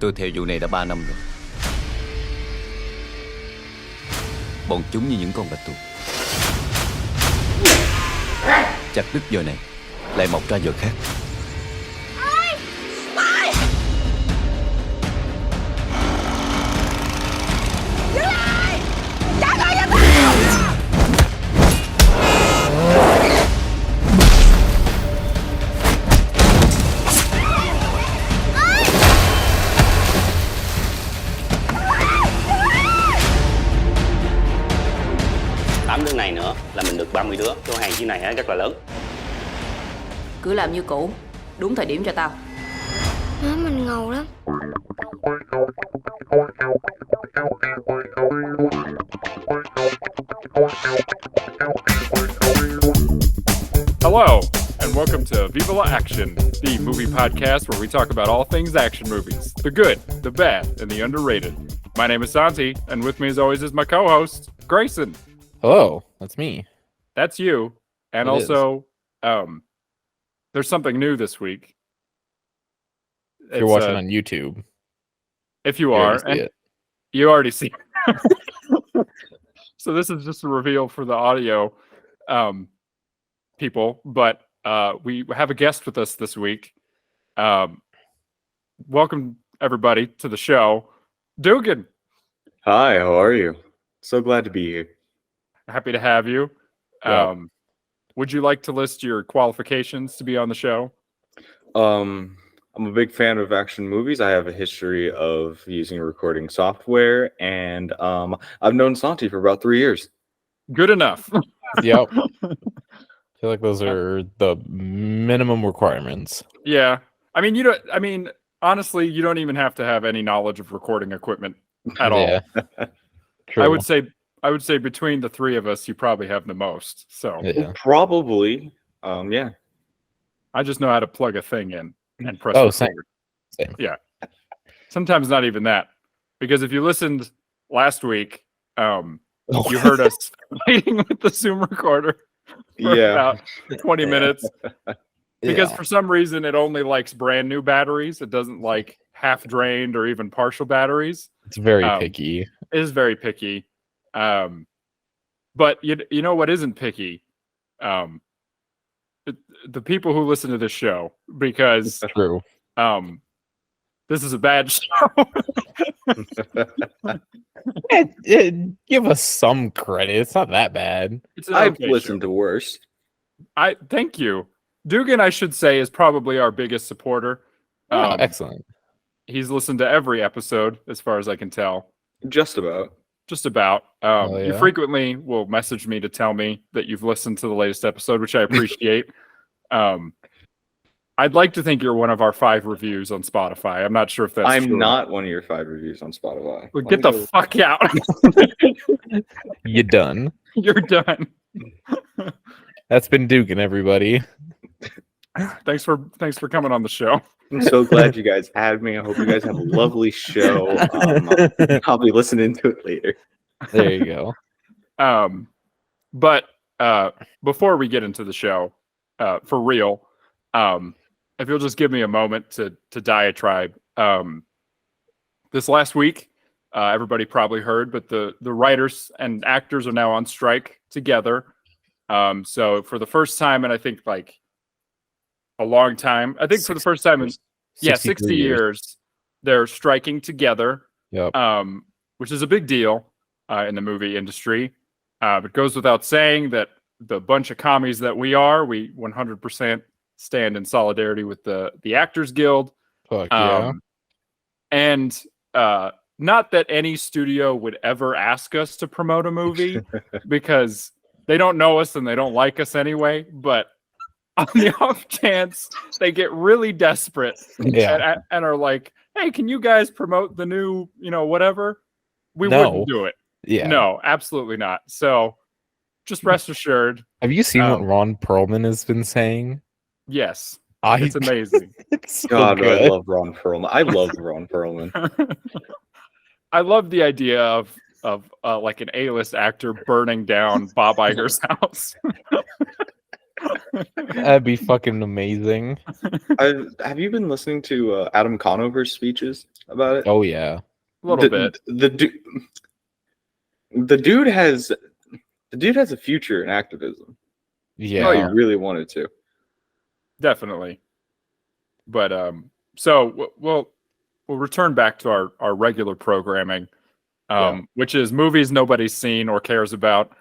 Tôi theo vụ này đã 3 năm rồi. Bọn chúng như những con bạch tuộc, chặt đứt giờ này lại mọc ra giờ khác. Đứa này nữa là mình được 30 đứa. Số hàng chiếc này rất là lớn. Cứ làm như cũ, đúng thời điểm cho tao. Má mình ngầu lắm. Hello, and welcome to Viva La Action, the movie podcast where we talk about all things action movies, the good, the bad, and the underrated. My name is Santi, and with me as always is my co-host, Grayson. Hello, that's me. That's you. And It also, there's something new this week. If you're watching on YouTube. If you are, and it. You already see it. So this is just a reveal for the audio people, but we have a guest with us this week. Welcome, everybody, to the show. Dugan. Hi, how are you? So glad to be here. Happy to have you. Yeah. Would you like to list your qualifications to be on the show? I'm a big fan of action movies. I have a history of using recording software, and I've known Santi for about 3 years. Good enough. Yep. I feel like those are the minimum requirements. Yeah. Honestly, you don't even have to have any knowledge of recording equipment at all. True. I would say between the three of us, you probably have the most. So Yeah. Probably. Yeah. I just know how to plug a thing in and press Same. record. Same. Yeah. Sometimes not even that. Because if you listened last week, you heard us fighting with the Zoom recorder for about 20 minutes. Because for some reason it only likes brand new batteries. It doesn't like half drained or even partial batteries. It's very picky. It is very picky. But you know what isn't picky? The people who listen to this show, because True. this is a bad show. Give us some credit. It's not that bad. I've listened to worse. I thank you. Dugan, I should say, is probably our biggest supporter. Excellent. He's listened to every episode, as far as I can tell. Just about. You frequently will message me to tell me that you've listened to the latest episode, which I appreciate. I'd like to think you're one of our 5 reviews on Spotify. I'm not sure if that's true. I'm not one of your 5 reviews on Spotify. Well, get the fuck out. You're done. You're done. That's been Dugan, everybody. Thanks for coming on the show. I'm so glad you guys had me. I hope you guys have a lovely show. I'll be listening to it later. There you go. But before we get into the show, for real, if you'll just give me a moment to diatribe. This last week, everybody probably heard, but the writers and actors are now on strike together. So for the first time, and I think like a long time, I think for the first time in 60 years, they're striking together. Yep. Which is a big deal in the movie industry. It goes without saying that the bunch of commies that we 100% stand in solidarity with the Actors Guild. Fuck yeah. And not that any studio would ever ask us to promote a movie because they don't know us and they don't like us anyway, but on the off chance they get really desperate and are like, hey, can you guys promote the new, whatever? We wouldn't do it. Yeah. No, absolutely not. So just rest assured. Have you seen what Ron Perlman has been saying? Yes. It's amazing. It's so God, good. I love Ron Perlman. I love Ron Perlman. I love the idea of like an A-list actor burning down Bob Iger's house. That'd be fucking amazing. Have you been listening to Adam Conover's speeches about it? Oh yeah. A little bit. The dude has a future in activism. Yeah. Oh, He yeah. really wanted to. Definitely. But so we'll return back to our regular programming, which is movies nobody's seen or cares about.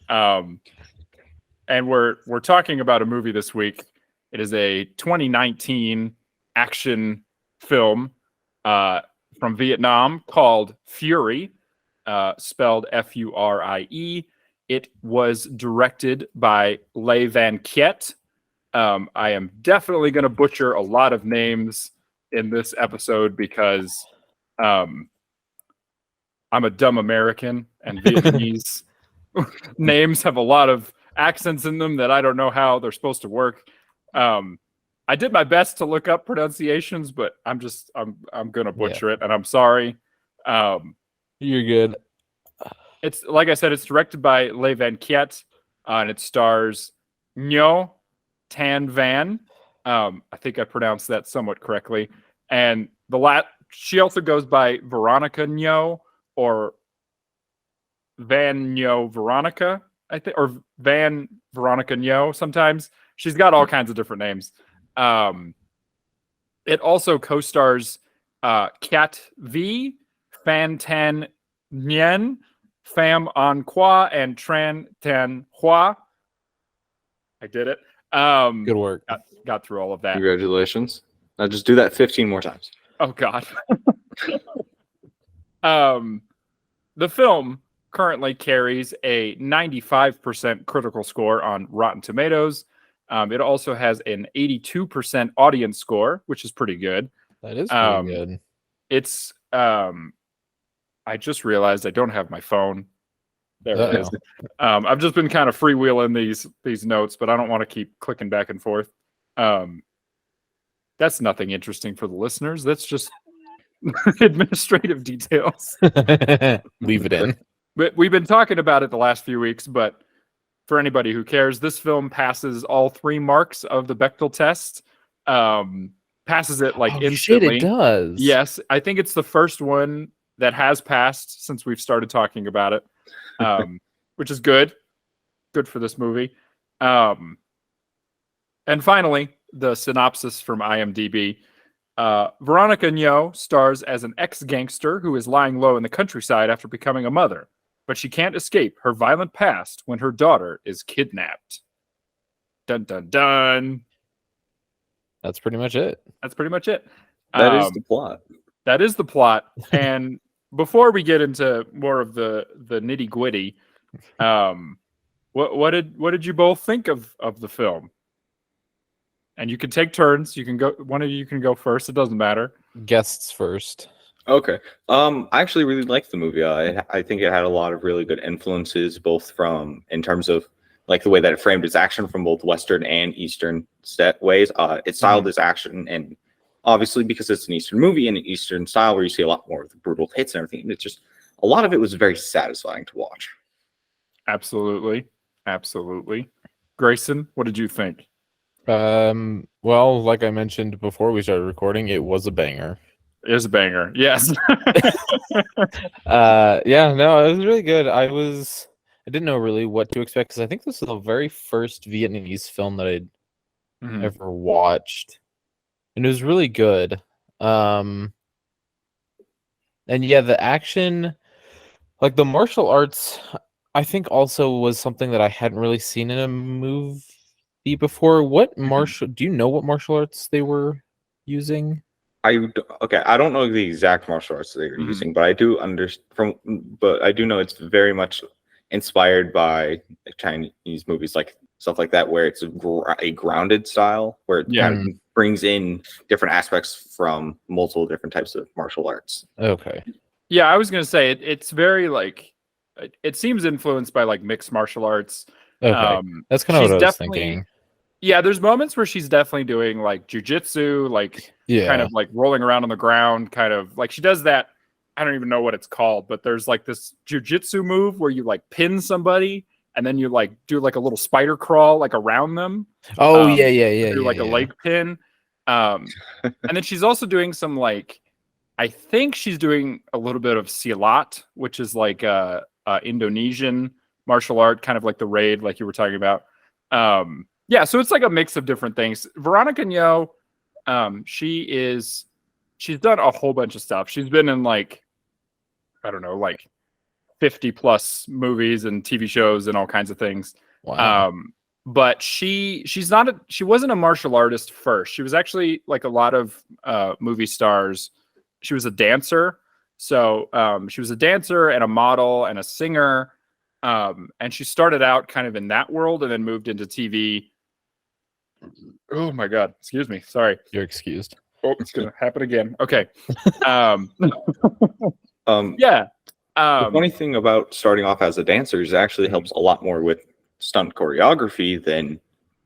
And we're talking about a movie this week. It is a 2019 action film from Vietnam called Fury, spelled Furie. It was directed by Le Van Kiet. I am definitely going to butcher a lot of names in this episode because I'm a dumb American, and Vietnamese names have a lot of accents in them that I don't know how they're supposed to work. I did my best to look up pronunciations, but I'm gonna butcher it, and I'm sorry. You're good. It's like I said, it's directed by Le Van Kiet, and it stars Ngo Thanh Van. I think I pronounced that somewhat correctly. And she also goes by Veronica Ngo or Van Ngo Veronica, I think, or Van Veronica Ngo sometimes. She's got all kinds of different names. It also co-stars Kat V, Phan Tan Nguyen, Pham An Qua, and Tran Tan Hua. I did it. Good work. Got through all of that. Congratulations. Now just do that 15 more times. Oh God. The film currently carries a 95% critical score on Rotten Tomatoes. It also has an 82% audience score, which is pretty good. That is pretty good. It's I just realized I don't have my phone. There it is. I've just been kind of freewheeling these notes, but I don't want to keep clicking back and forth. That's nothing interesting for the listeners. That's just administrative details. Leave it in. But we've been talking about it the last few weeks, but for anybody who cares, this film passes all 3 marks of the Bechdel test. Passes it like instantly. Shit, it does. Yes, I think it's the first one that has passed since we've started talking about it, which is good. Good for this movie. And finally, the synopsis from IMDb. Veronica Ngo stars as an ex-gangster who is lying low in the countryside after becoming a mother, but she can't escape her violent past when her daughter is kidnapped. Dun, dun, dun. That's pretty much it. That's pretty much it. That is the plot. That is the plot. And before we get into more of the nitty gritty, what did you both think of the film? And you can take turns. You can go. One of you can go first. It doesn't matter. Guests first. Okay. I actually really liked the movie. I think it had a lot of really good influences, both from in terms of like the way that it framed its action from both Western and Eastern ways. It styled its action, and obviously because it's an Eastern movie and an Eastern style where you see a lot more of the brutal hits and everything, it's just a lot of it was very satisfying to watch. Absolutely. Grayson, what did you think? Well, like I mentioned before we started recording, it was a banger. It is a banger. Yes. Yeah, no, it was really good. I didn't know really what to expect because I think this is the very first Vietnamese film that I'd ever watched, and it was really good. And yeah, the action, like the martial arts, I think also was something that I hadn't really seen in a movie before. What do you know what martial arts they were using? I don't know the exact martial arts they were using, but I do but I do know it's very much inspired by Chinese movies, like stuff like that, where it's a grounded style, where it kind of brings in different aspects from multiple different types of martial arts. Okay. Yeah, I was gonna say it's very like it seems influenced by like mixed martial arts. Okay, that's kind of what I was thinking. Yeah, there's moments where she's definitely doing like jujitsu, like kind of like rolling around on the ground, kind of like she does that. I don't even know what it's called, but there's like this jujitsu move where you like pin somebody and then you like do like a little spider crawl like around them. Oh yeah. Do like a leg pin. And then she's also doing some like, I think she's doing a little bit of silat, which is like Indonesian martial art, kind of like the raid, like you were talking about. Yeah, so it's like a mix of different things. Veronica Ngo, she's done a whole bunch of stuff. She's been in like, I don't know, like 50 plus movies and TV shows and all kinds of things. Wow. But she wasn't a martial artist first. She was actually, like a lot of movie stars, she was a dancer. So she was a dancer and a model and a singer. And she started out kind of in that world and then moved into TV. Oh my God. Excuse me. Sorry. You're excused. Oh, it's going to happen again. Okay. The funny thing about starting off as a dancer is it actually helps a lot more with stunt choreography than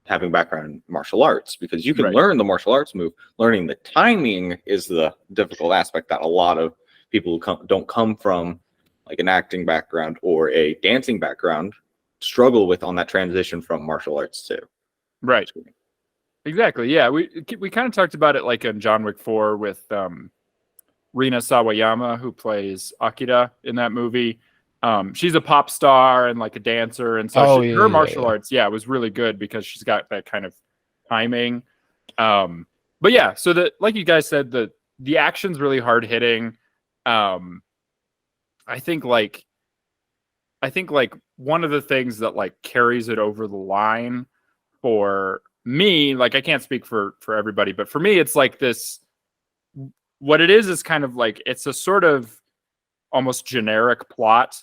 having background in martial arts, because you can learn the martial arts move. Learning the timing is the difficult aspect that a lot of people who don't come from like an acting background or a dancing background struggle with on that transition from martial arts to. Right. Exactly. Yeah. We kind of talked about it like in John Wick 4 with Rina Sawayama, who plays Akira in that movie. She's a pop star and like a dancer, and so her martial arts, was really good because she's got that kind of timing. But yeah, so that, like you guys said, the action's really hard hitting. I think like one of the things that like carries it over the line for me, like I can't speak for everybody, but for me, it's like this. What it is kind of like it's a sort of almost generic plot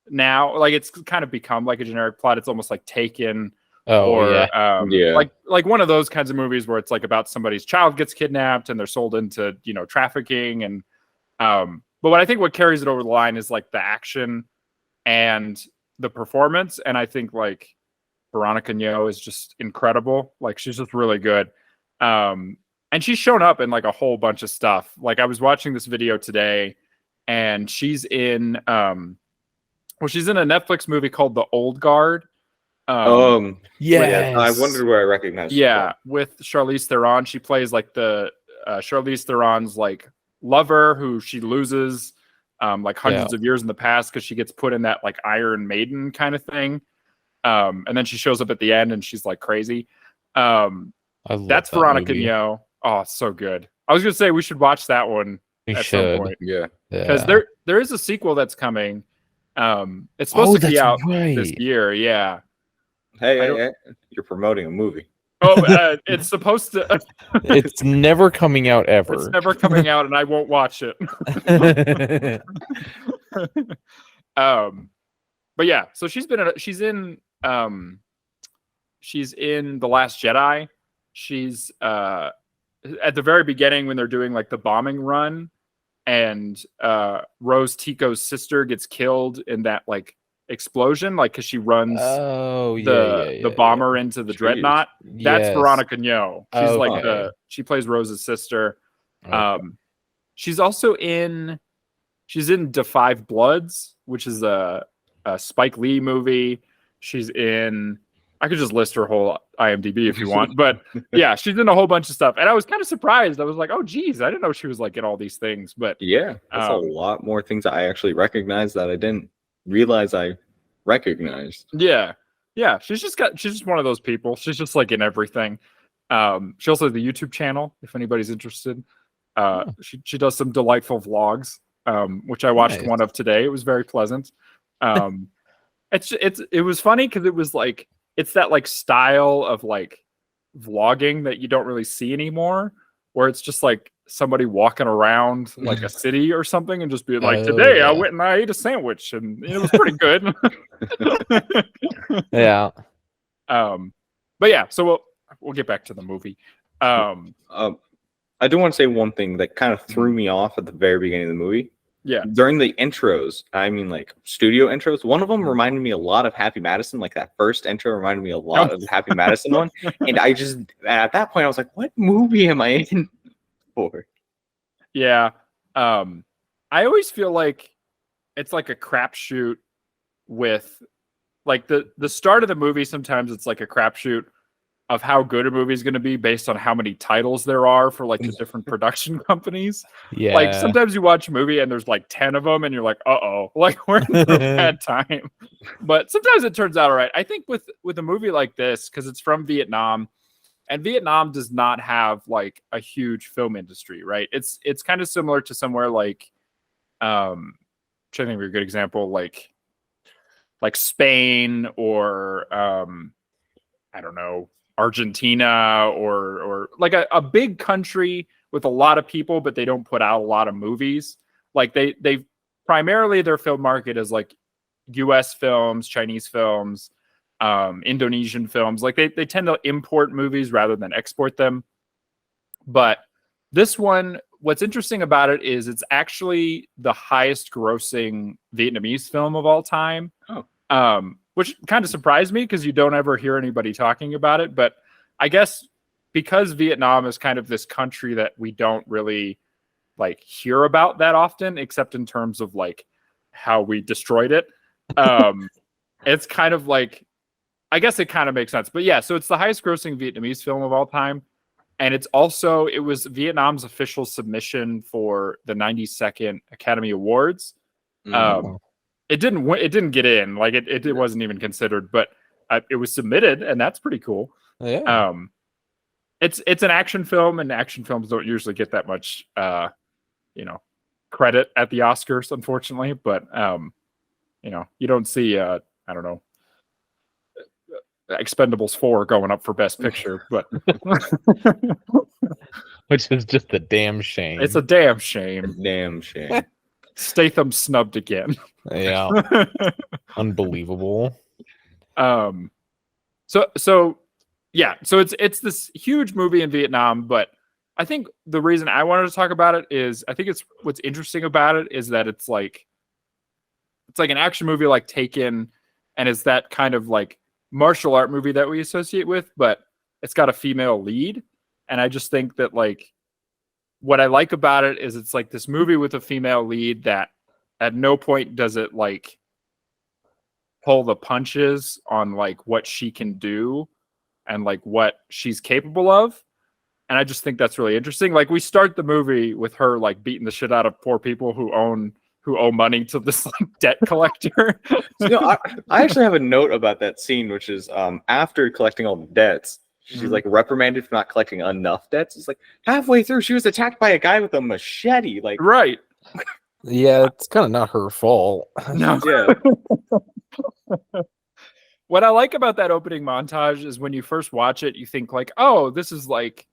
now. Like it's kind of become like a generic plot. It's almost like Taken like one of those kinds of movies where it's like about somebody's child gets kidnapped and they're sold into, trafficking. And but what carries it over the line is like the action and the performance. And I think like Veronica Ngo is just incredible. Like she's just really good. And she's shown up in like a whole bunch of stuff. Like I was watching this video today and she's in she's in a Netflix movie called The Old Guard. Yes. I wondered where I recognized her from. With Charlize Theron. She plays like the Charlize Theron's like lover who she loses like hundreds of years in the past because she gets put in that like Iron Maiden kind of thing. And then she shows up at the end and she's like crazy. That's Veronica Ngo. Oh, it's so good. I was gonna say we should watch that one some point. Yeah. Because there is a sequel that's coming. It's supposed to be out this year. Yeah. Hey, you're promoting a movie. Oh, it's supposed to. It's never coming out ever. It's never coming out, and I won't watch it. But yeah, so she's in The Last Jedi. She's at the very beginning when they're doing like the bombing run, and Rose Tico's sister gets killed in that like explosion, like because she runs the bomber into the dreadnought. That's Veronica Ngo. She's like she plays Rose's sister. She's also in Da 5 Bloods, which is a Spike Lee movie. She's in, I could just list her whole IMDb if you want, but yeah, she's in a whole bunch of stuff. And I was kind of surprised. I was like, oh geez, I didn't know she was like in all these things. But yeah, that's a lot more things I actually recognized that I didn't realize I recognized. Yeah. She's just one of those people. She's just like in everything. She also has the YouTube channel, if anybody's interested. She does some delightful vlogs, which I watched one of today. It was very pleasant. It was funny because it was like, it's that like style of like vlogging that you don't really see anymore, where it's just like somebody walking around like a city or something and just being like, today I went and I ate a sandwich and it was pretty good. Yeah. But yeah, so we'll get back to the movie. I do want to say one thing that kind of threw me off at the very beginning of the movie. Yeah. During the intros, I mean like studio intros, one of them reminded me a lot of Happy Madison. Like that first intro reminded me a lot of the Happy Madison one. And I just, at that point, I was like, what movie am I in for? Yeah. I always feel like it's like a crapshoot with like the start of the movie, sometimes it's like a crapshoot of how good a movie is going to be based on how many titles there are for like the different production companies. Yeah. Like sometimes you watch a movie and there's like 10 of them and you're like, uh-oh, like we're in for a bad time. But sometimes it turns out all right. I think with a movie like this, because it's from Vietnam, and Vietnam does not have like a huge film industry, right? It's kind of similar to somewhere like trying to think of a good example, like Spain or I don't know, Argentina or like a big country with a lot of people, but they don't put out a lot of movies. Like they primarily their film market is like US films, Chinese films, Indonesian films. Like they tend to import movies rather than export them. But this one, what's interesting about it is it's actually the highest grossing Vietnamese film of all time. Which kind of surprised me because you don't ever hear anybody talking about it. But I guess because Vietnam is kind of this country that we don't really like hear about that often, except in terms of like how we destroyed it. It's kind of like, I guess it kind of makes sense. But yeah, so it's the highest grossing Vietnamese film of all time. And it was Vietnam's official submission for the 92nd Academy Awards. It didn't get in, like it wasn't even considered, but it was submitted, and that's pretty cool. Yeah. It's an action film, and action films don't usually get that much credit at the Oscars, unfortunately. But you don't see I don't know, Expendables 4 going up for Best Picture, but Which is just a damn shame. it's a damn shame. Damn shame. Statham snubbed again. Yeah. Unbelievable. So it's this huge movie in Vietnam, but I think the reason I wanted to talk about it is I think it's what's interesting about it is that it's like an action movie like Taken, and it's that kind of like martial art movie that we associate with, but it's got a female lead. And I just think that like what I like about it is it's like this movie with a female lead that at no point does it like pull the punches on like what she can do and like what she's capable of. And I just think that's really interesting. Like we start the movie with her like beating the shit out of poor people who owe money to this like debt collector. I actually have a note about that scene, which is after collecting all the debts, she's like reprimanded for not collecting enough debts. It's like halfway through, she was attacked by a guy with a machete. Like, right. Yeah, it's kind of not her fault. No. Yeah. What I like about that opening montage is when you first watch it, you think like, oh, this is like,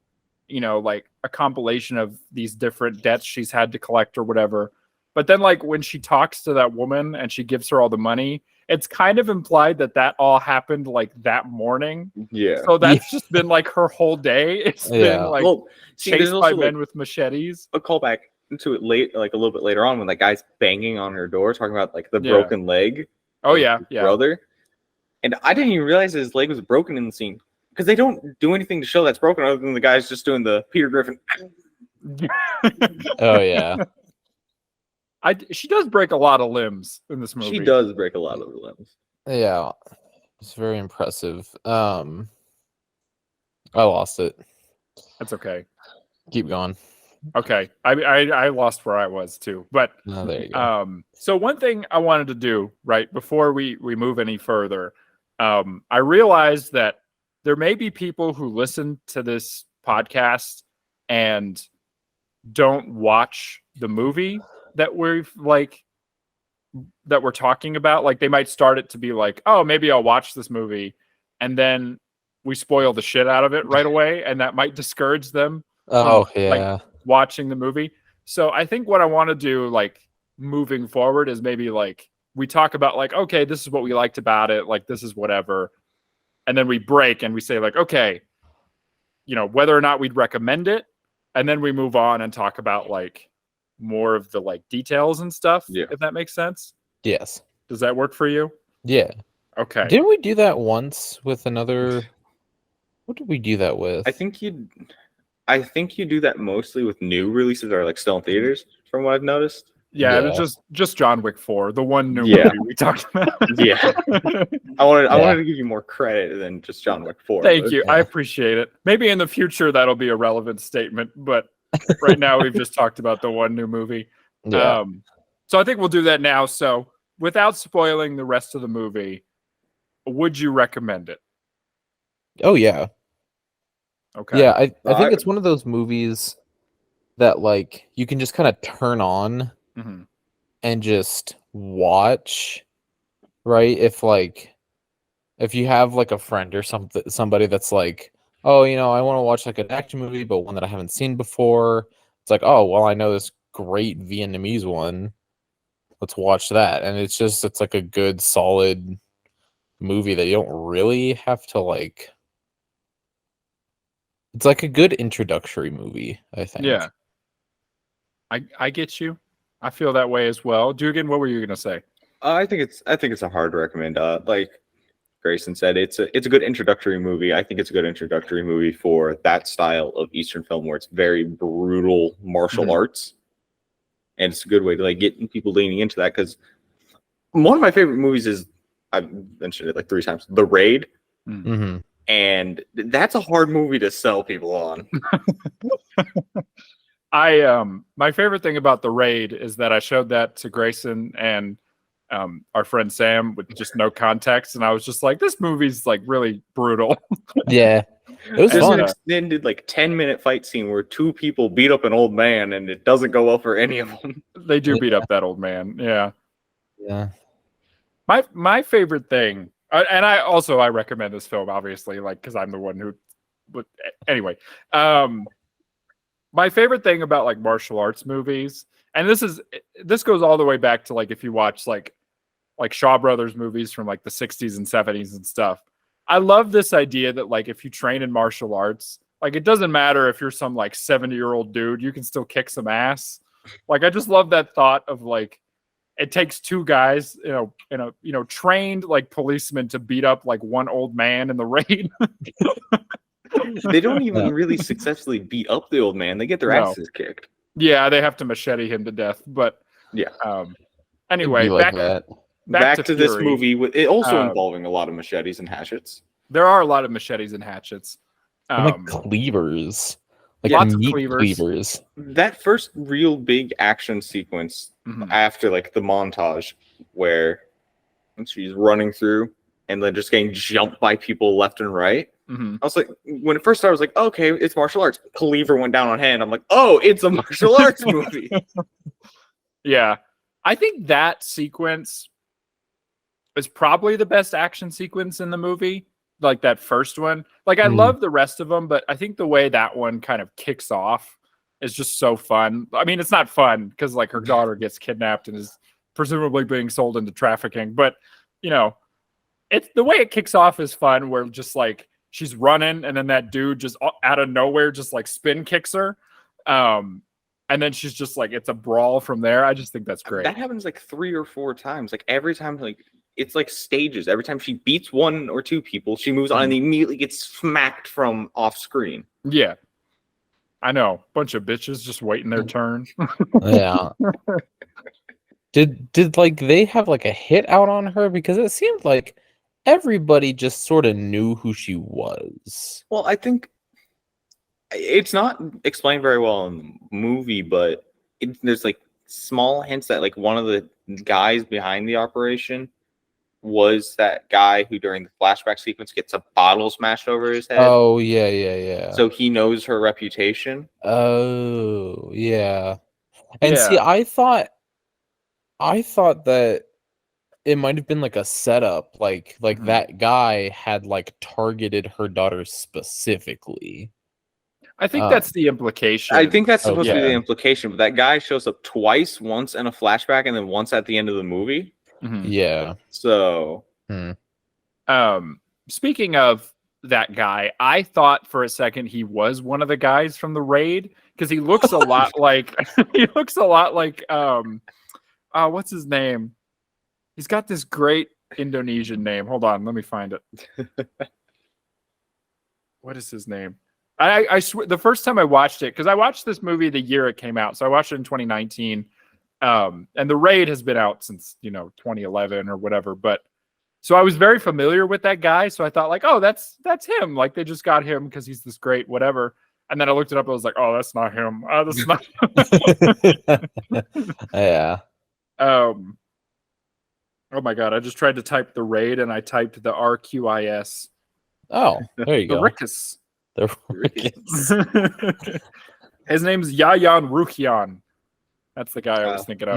like a compilation of these different debts she's had to collect or whatever. But then like when she talks to that woman and she gives her all the money, it's kind of implied that all happened like that morning. Yeah. So that's just been like her whole day. It's been like chased by men with machetes. A callback to it like a little bit later on when that guy's banging on her door, talking about like the broken leg. Oh yeah, brother. And I didn't even realize his leg was broken in the scene because they don't do anything to show that's broken other than the guy's just doing the Peter Griffin. Oh yeah. She does break a lot of limbs in this movie. She does break a lot of the limbs. Yeah. It's very impressive. I lost it. That's okay. Keep going. Okay. I lost where I was too. But there you go. So one thing I wanted to do, right, before we move any further, I realized that there may be people who listen to this podcast and don't watch the movie that we're talking about. Like they might start it to be like, oh, maybe I'll watch this movie, and then we spoil the shit out of it right away, and that might discourage them like watching the movie. So I think what I want to do like moving forward is maybe like we talk about like, okay, this is what we liked about it, like this is whatever, and then we break and we say like, okay, whether or not we'd recommend it, and then we move on and talk about like more of the like details and stuff, if that makes sense. Yes. Does that work for you? Yeah. Okay. Didn't we do that once with another? What did we do that with? I think you do that mostly with new releases that are like still in theaters, from what I've noticed. Yeah, Yeah. it's just John Wick 4, the one new Yeah. movie we talked about. Yeah. I wanted to give you more credit than just John Wick 4. Thank but- you. I appreciate it. Maybe in the future that'll be a relevant statement, but right now we've just talked about the one new movie. Yeah. So I think we'll do that now. So without spoiling the rest of the movie, would you recommend it? Oh yeah. Okay. Yeah, I think I- it's one of those movies that like you can just kind of turn on hmm and just watch, right? If you have like a friend or somebody that's like, oh, I want to watch like an action movie, but one that I haven't seen before. It's like, oh, well, I know this great Vietnamese one. Let's watch that. And it's like a good, solid movie that you don't really have to like. It's like a good introductory movie, I think. Yeah. I get you. I feel that way as well. Dugan, what were you gonna say? I think it's a hard recommend. Like Grayson said, it's a good introductory movie. I think it's a good introductory movie for that style of Eastern film where it's very brutal martial arts, and it's a good way to like get people leaning into that. Because one of my favorite movies is, I've mentioned it like 3 times, The Raid, Mm-hmm. and that's a hard movie to sell people on. My favorite thing about The Raid is that I showed that to Grayson and our friend Sam with just no context, and I was just like, this movie's like really brutal. Yeah. It was There's fun. an extended like 10-minute fight scene where 2 people beat up an old man, and it doesn't go well for any of them. They do beat up that old man. Yeah. Yeah. My favorite thing, and I recommend this film, obviously, like because I'm the one who. But anyway, my favorite thing about like martial arts movies, and this goes all the way back to like if you watch like Shaw Brothers movies from like the 60s and 70s and stuff. I love this idea that like if you train in martial arts, like it doesn't matter if you're some like 70-year-old dude, you can still kick some ass. Like I just love that thought of like it takes 2 guys, trained like policemen to beat up like one old man in the raid. They don't even really successfully beat up the old man. They get their No. asses kicked. Yeah, they have to machete him to death. But Yeah. Anyway, It'd be like that. Back to this Fury. movie, with it also Um, involving a lot of machetes and hatchets. There are a lot of machetes and hatchets. And like cleavers. Like lots of meat cleavers. cleavers. That first real big action sequence Mhm. after like the montage where she's running through and then just getting jumped by people left and right. Mhm. I was like, when it first started, I was like, okay, it's martial arts. Cleaver went down on hand. I'm like, oh, it's a martial arts movie. Yeah. I think that sequence is probably the best action sequence in the movie. Like that first one. Like I love the rest of them, but I think the way that one kind of kicks off is just so fun. I mean, it's not fun because like her daughter gets kidnapped and is presumably being sold into trafficking. But it's the way it kicks off is fun. Where just like she's running and then that dude just out of nowhere just like spin kicks her, and then she's just like it's a brawl from there. I just think that's great. That happens like 3 or 4 times. Like every time, like it's like stages. Every time she beats 1 or 2 people, she moves on and immediately gets smacked from off screen. Yeah, I know. Bunch of bitches just waiting their turn. Yeah. Did like they have like a hit out on her? Because it seemed like everybody just sort of knew who she was. Well, I think it's not explained very well in the movie, but there's like small hints that like one of the guys behind the operation was that guy who during the flashback sequence gets a bottle smashed over his head. Oh yeah. So he knows her reputation. Oh yeah. And Yeah. see, I thought that it might have been like a setup, like that guy had like targeted her daughter specifically. I think that's the implication. I think that's supposed to be Okay. the implication, but that guy shows up twice, once in a flashback and then once at the end of the movie. Mhm. Yeah. So Speaking of that guy, I thought for a second he was one of the guys from the raid because he looks a lot like what's his name? He's got this great Indonesian name. Hold on, let me find it. What is his name? I swear the first time I watched it, because I watched this movie the year it came out, so I watched it in 2019. And the Raid has been out since 2011 or whatever. But so I was very familiar with that guy. So I thought like, oh, that's him. Like they just got him because he's this great whatever. And then I looked it up. I was like, oh, that's not him. That's not him. Yeah. Oh my god! I just tried to type the Raid and I typed the RQIS. Oh, there you The go. Rickus. The Rickus. His name's Yayan Ruhian. That's the guy I was thinking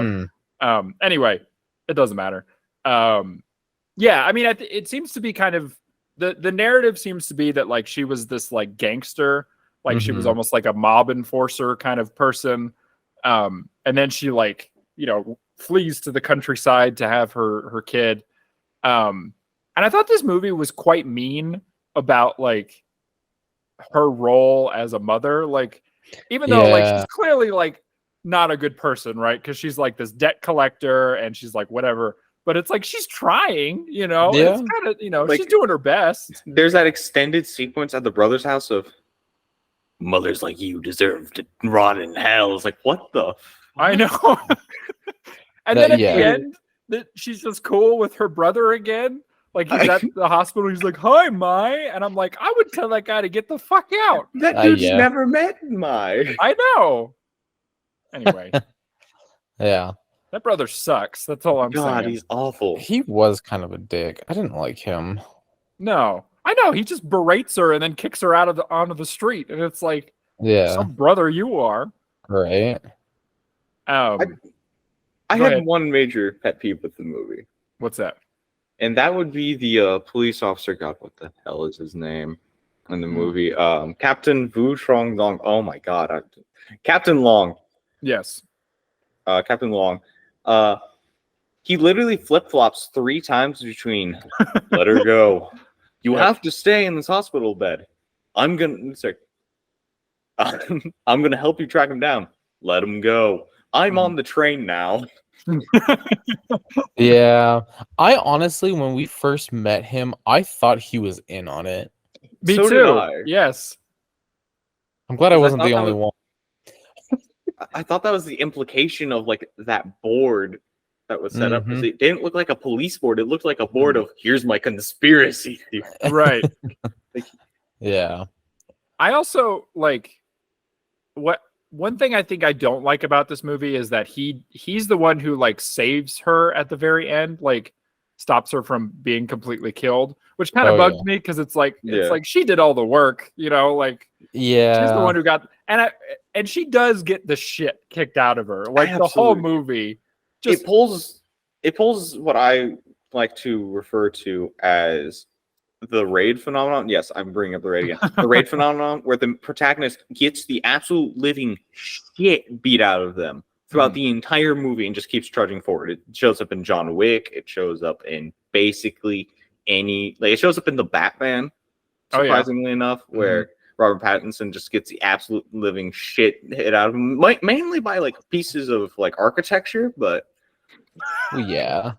of. Anyway, it doesn't matter. Yeah, I mean, it seems to be kind of the narrative seems to be that like she was this like gangster, like she was almost like a mob enforcer kind of person, and then she like flees to the countryside to have her kid. And I thought this movie was quite mean about like her role as a mother, like even though like she's clearly like not a good person, right? Because she's like this debt collector and she's like whatever, but it's like she's trying, Yeah. it's kind of Like, she's doing her best. There's that extended sequence at the brother's house of mothers like you deserve to rot in hell. It's like, what the? I know. And then at the end, she's just cool with her brother again. Like he's at the hospital, he's like, "Hi, Mai," and I'm like, I would tell that guy to get the fuck out. That dude's never met Mai. I know. Anyway, Yeah. that brother sucks. That's all I'm God, saying. he's awful. He was kind of a dick. I didn't like him. No, I know. He just berates her and then kicks her onto the street, and it's like, Yeah. some brother you are. Right. I had one major pet peeve with the movie. What's that? And that would be the police officer. God, what the hell is his name in the movie? Captain Vu Trong Long. Oh my God, Captain Long. Yes. Captain Long. He literally flip flops 3 times between "let her go," "you have to stay in this hospital bed," I'm gonna help you track him down," "let him go," "I'm on the train now." Yeah. I honestly, when we first met him, I thought he was in on it. Me So did too. I. Yes. I'm glad I Because I wasn't thought the that only was- one. I thought that was the implication of like that board that was set up, because Mhm. it didn't look like a police board. It looked like a board of "here's my conspiracy theory." Right. Yeah. I also like one thing I think I don't like about this movie is that he's the one who like saves her at the very end, like stops her from being completely killed, which kind of bugged me because it's like she did all the work, like Yeah. she's the one who got and she does get the shit kicked out of her, like the whole Absolutely. movie. Just It pulls what I like to refer to as the raid phenomenon. Yes, I'm bringing up the raid again. The raid phenomenon, where the protagonist gets the absolute living shit beat out of them throughout the entire movie and just keeps trudging forward. It shows up in John Wick. It shows up in basically it shows up in the Batman, surprisingly enough, where Robert Pattinson just gets the absolute living shit hit out of him, mainly by like pieces of like architecture, but Yeah.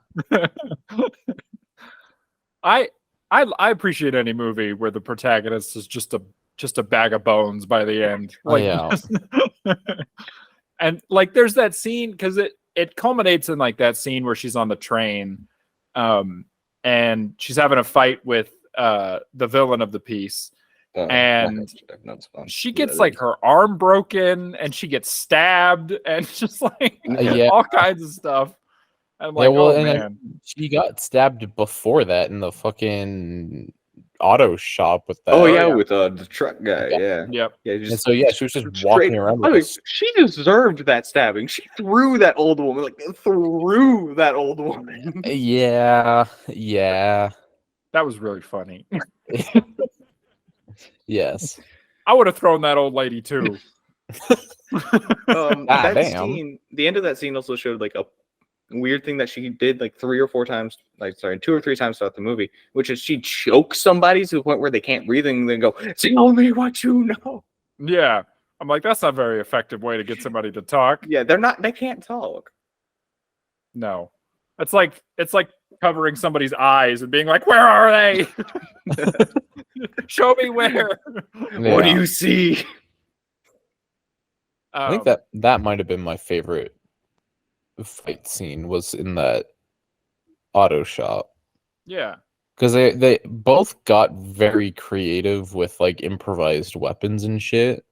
I appreciate any movie where the protagonist is just a bag of bones by the end. Like, and like there's that scene because it culminates in like that scene where she's on the train, and she's having a fight with the villain of the piece, and she gets like her arm broken and she gets stabbed and just like all kinds of stuff. I'm like, oh man, she got stabbed before that in the fucking auto shop with that. With the truck guy. Yep. And so she was just walking around. She deserved that stabbing. She threw that old woman. Yeah. That was really funny. Yes. I would have thrown that old lady too. That scene, the end of that scene also showed like a weird thing that she did like 2 or 3 times throughout the movie, which is she chokes somebody to the point where they can't breathe and then go, "Tell me what you know." Yeah. I'm like, that's not a very effective way to get somebody to talk. Yeah, they can't talk. No. It's like covering somebody's eyes and being like, "Where are they? Show me where." What do you see? I think that might have been my favorite fight scene was in that auto shop. Yeah. Because they both got very creative with like improvised weapons and shit.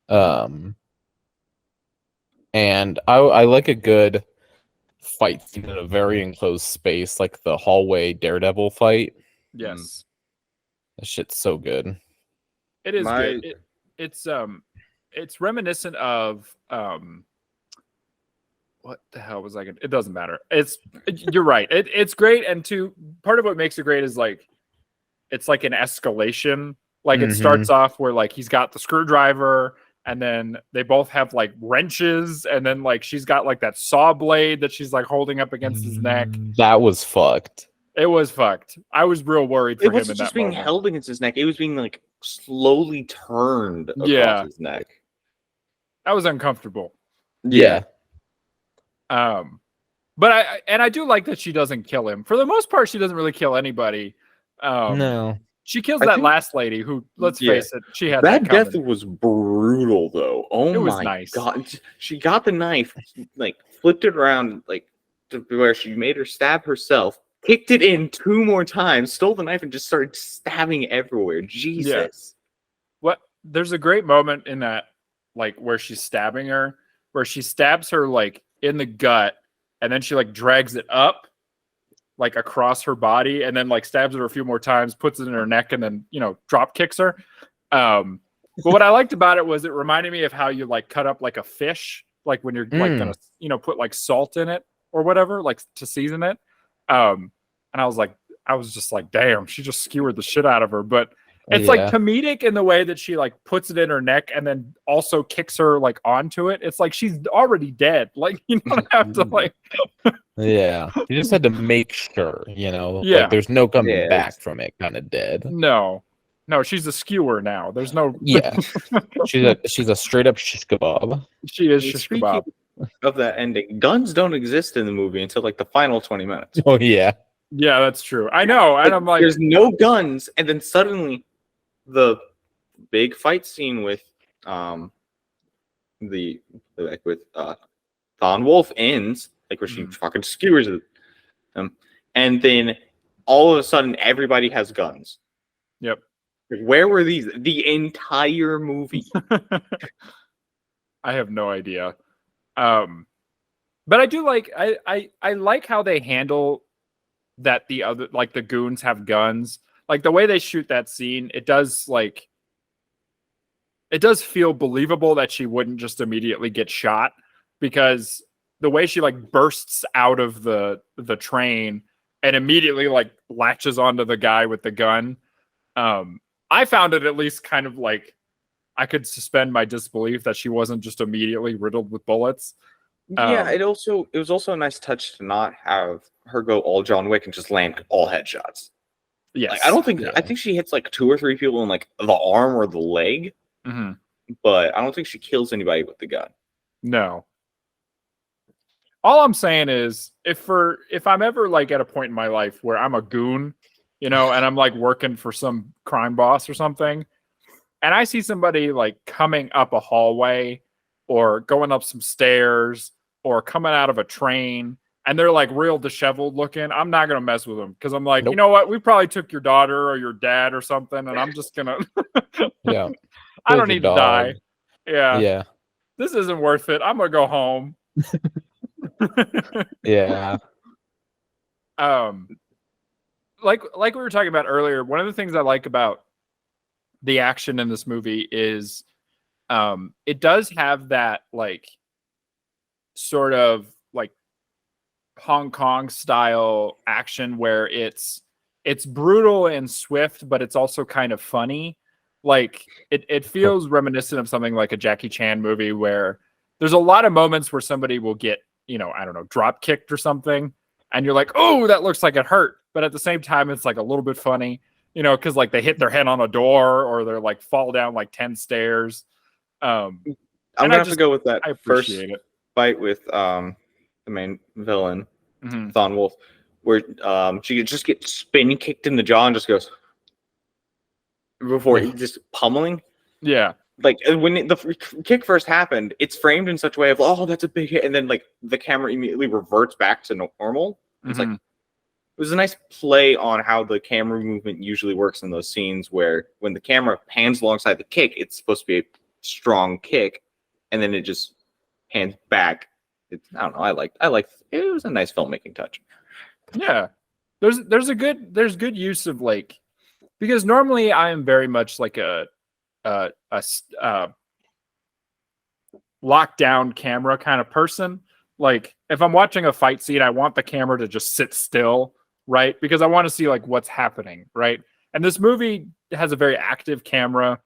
And I like a good fight scene in a very enclosed space, like the hallway Daredevil fight. Yes. That shit's so good. It is good. It's reminiscent of what the hell was I gonna? It doesn't matter. You're right. It's great, and part of what makes it great is like it's like an escalation. Like it starts off where like he's got the screwdriver, and then they both have like wrenches, and then like she's got like that saw blade that she's like holding up against his neck. That was fucked. It was fucked. I was real worried for him in that moment. It wasn't just being held against his neck; it was being like slowly turned across his neck. That was uncomfortable. Yeah. But I do like that she doesn't kill him. For the most part, she doesn't really kill anybody. No. She kills that last lady who, let's face it, she had that death coming. was brutal though. Oh my god. She got the knife, like flipped it around like to where she made her stab herself, kicked it in 2 more times, stole the knife and just started stabbing everywhere. Jesus. Yeah. There's a great moment in that, like where she's stabbing her, where she stabs her like in the gut, and then she like drags it up like across her body, and then like stabs her a few more times, puts it in her neck, and then drop kicks her. But what I liked about it was it reminded me of how you like cut up like a fish, like when you're like gonna put like salt in it or whatever, like to season it. And I was just like, damn, she just skewered the shit out of her. But it's like comedic in the way that she like puts it in her neck and then also kicks her like onto it. It's like she's already dead. Like you don't have to like. Yeah, you just had to make sure, like there's no coming back from it. Kind of dead. No, she's a skewer now. There's no. Yeah, she's a straight up shish kebab. She is shish kebab. Of that ending, guns don't exist in the movie until like the final 20 minutes. Oh yeah. Yeah, that's true. I know, and I'm like, there's no guns, and then suddenly, the big fight scene with Thon Wolf ends, like where she fucking skewers them, and then all of a sudden everybody has guns. Yep. Where were these the entire movie? I have no idea. But I do like I like how they handle that the other, like the goons have guns. Like the way they shoot that scene, it does feel believable that she wouldn't just immediately get shot, because the way she like bursts out of the train and immediately like latches onto the guy with the gun. I found it at least kind of like I could suspend my disbelief that she wasn't just immediately riddled with bullets. Yeah, it was also a nice touch to not have her go all John Wick and just land all headshots. Yes. Like, I think she hits like 2 or 3 people in like the arm or the leg, but I don't think she kills anybody with the gun. No. All I'm saying is if I'm ever like at a point in my life where I'm a goon, and I'm like working for some crime boss or something, and I see somebody like coming up a hallway or going up some stairs or coming out of a train and they're like real disheveled looking, I'm not going to mess with them, because I'm like, You know what? We probably took your daughter or your dad or something, and I'm just going to... Yeah. I don't need to die. Yeah. Yeah. This isn't worth it. I'm going to go home. Yeah. Like we were talking about earlier, one of the things I like about the action in this movie is it does have that like sort of like Hong Kong style action where it's brutal and swift, but it's also kind of funny. Like it feels reminiscent of something like a Jackie Chan movie where there's a lot of moments where somebody will get, I don't know, drop kicked or something, and you're like, oh, that looks like it hurt. But at the same time, it's like a little bit funny, because like they hit their head on a door or they're like fall down like 10 stairs. I'm gonna have to go with that first it. fight with the main villain, Thon Wolf, where she just gets spin kicked in the jaw and just goes before he just pummeling. Yeah. like when kick first happened, it's framed in such a way of, oh, that's a big hit, and then like the camera immediately reverts back to normal. It's like, it was a nice play on how the camera movement usually works in those scenes where when the camera pans alongside the kick, it's supposed to be a strong kick, and then it just hands back. I don't know. I like it was a nice filmmaking touch. Yeah. There's good use of like, because normally I am very much like a lockdown camera kind of person. Like if I'm watching a fight scene, I want the camera to just sit still, right? Because I want to see like what's happening, right? And this movie has a very active camera.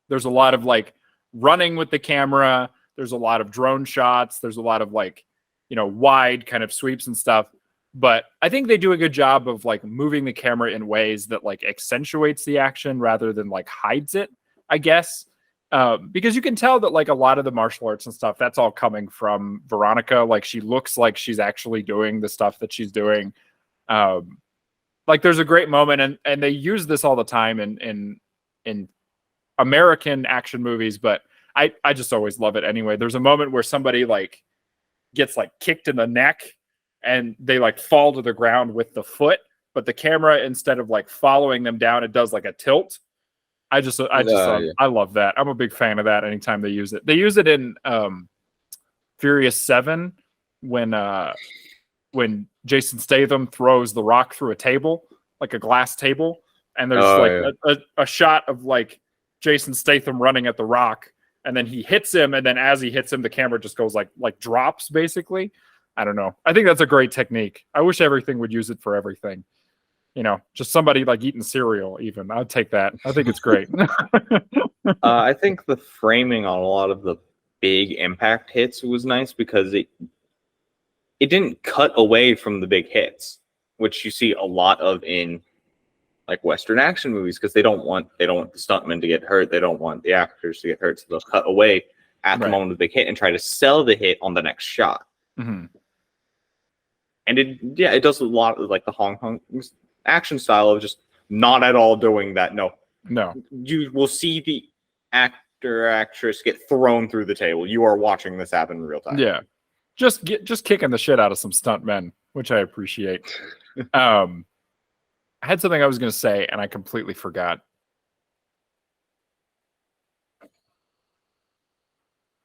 There's a lot of like running with the camera. There's a lot of drone shots. There's a lot of like, wide kind of sweeps and stuff. But I think they do a good job of like moving the camera in ways that like accentuates the action rather than like hides it, I guess. Because you can tell that like a lot of the martial arts and stuff, that's all coming from Veronica. Like she looks like she's actually doing the stuff that she's doing. Like there's a great moment, and they use this all the time in American action movies, but I just always love it anyway. There's a moment where somebody like gets like kicked in the neck and they like fall to the ground with the foot, but the camera, instead of like following them down, it does like a tilt. I love that. I'm a big fan of that anytime they use it. They use it in Furious 7 when Jason Statham throws The Rock through a table, like a glass table, and there's a shot of like Jason Statham running at The Rock, and then he hits him, and then as he hits him, the camera just goes like drops, basically. I don't know. I think that's a great technique. I wish everything would use it for everything. Just somebody like eating cereal, even. I'd take that. I think it's great. I think the framing on a lot of the big impact hits was nice because it didn't cut away from the big hits, which you see a lot of in like Western action movies, because they don't want the stuntmen to get hurt. They don't want the actors to get hurt. So they'll cut away at the moment of the big hit and try to sell the hit on the next shot. Mm-hmm. And it does a lot of like the Hong Kong action style of just not at all doing that. No. You will see the actor or actress get thrown through the table. You are watching this happen in real time. Yeah. Just kicking the shit out of some stuntmen, which I appreciate. I had something I was going to say, and I completely forgot.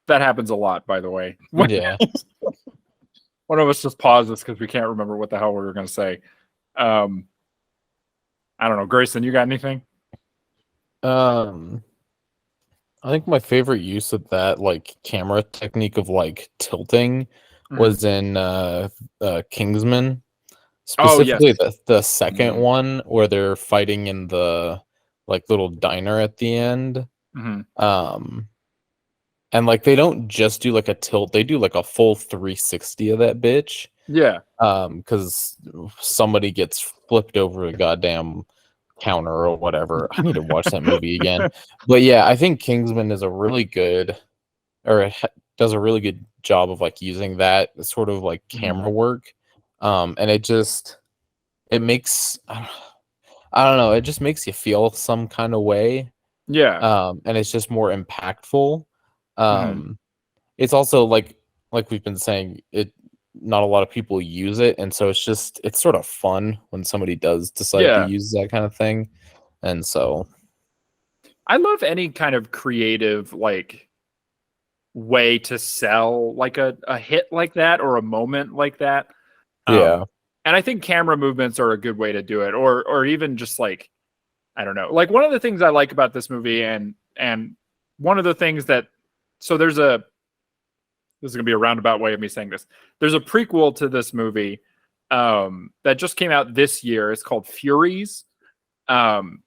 That happens a lot, by the way. Yeah. One of us just pauses because we can't remember what the hell we were going to say. I don't know. Grayson, you got anything? I think my favorite use of that like camera technique of like tilting was in Kingsman. Specifically the second one where they're fighting in the like little diner at the end. And like they don't just do like a tilt, they do like a full 360 of that bitch. Yeah. Because somebody gets flipped over a goddamn counter or whatever. I need to watch that movie again. But yeah, I think Kingsman is a really good, does a really good job of like using that sort of like camera work. And it makes, I don't know, it just makes you feel some kind of way. Yeah. And it's just more impactful. It's also like we've been saying, not a lot of people use it, and so it's sort of fun when somebody does decide to use that kind of thing. And so I love any kind of creative like way to sell like a hit like that or a moment like that. And I think camera movements are a good way to do it, or even just like, I don't know, like one of the things I like about this movie, and one of the things that, so this is going to be a roundabout way of me saying this. There's a prequel to this movie that just came out this year. It's called Furies. And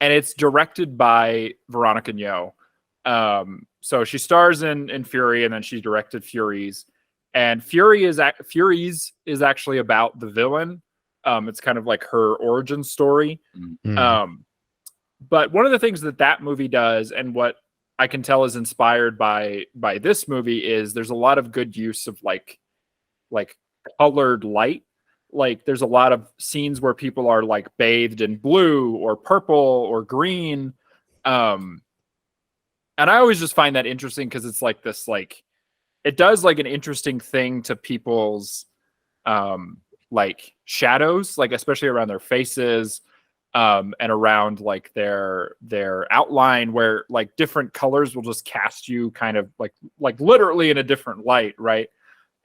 it's directed by Veronica Ngo. So she stars in Fury, and then she directed Furies. And Furies is actually about the villain. It's kind of like her origin story. But one of the things that movie does, and what I can tell is inspired by this movie, is there's a lot of good use of like colored light. Like there's a lot of scenes where people are like bathed in blue or purple or green. And I always just find that interesting because it's like this, like, it does like an interesting thing to people's like shadows, like especially around their faces, and around like their outline, where like different colors will just cast you kind of like literally in a different light, right?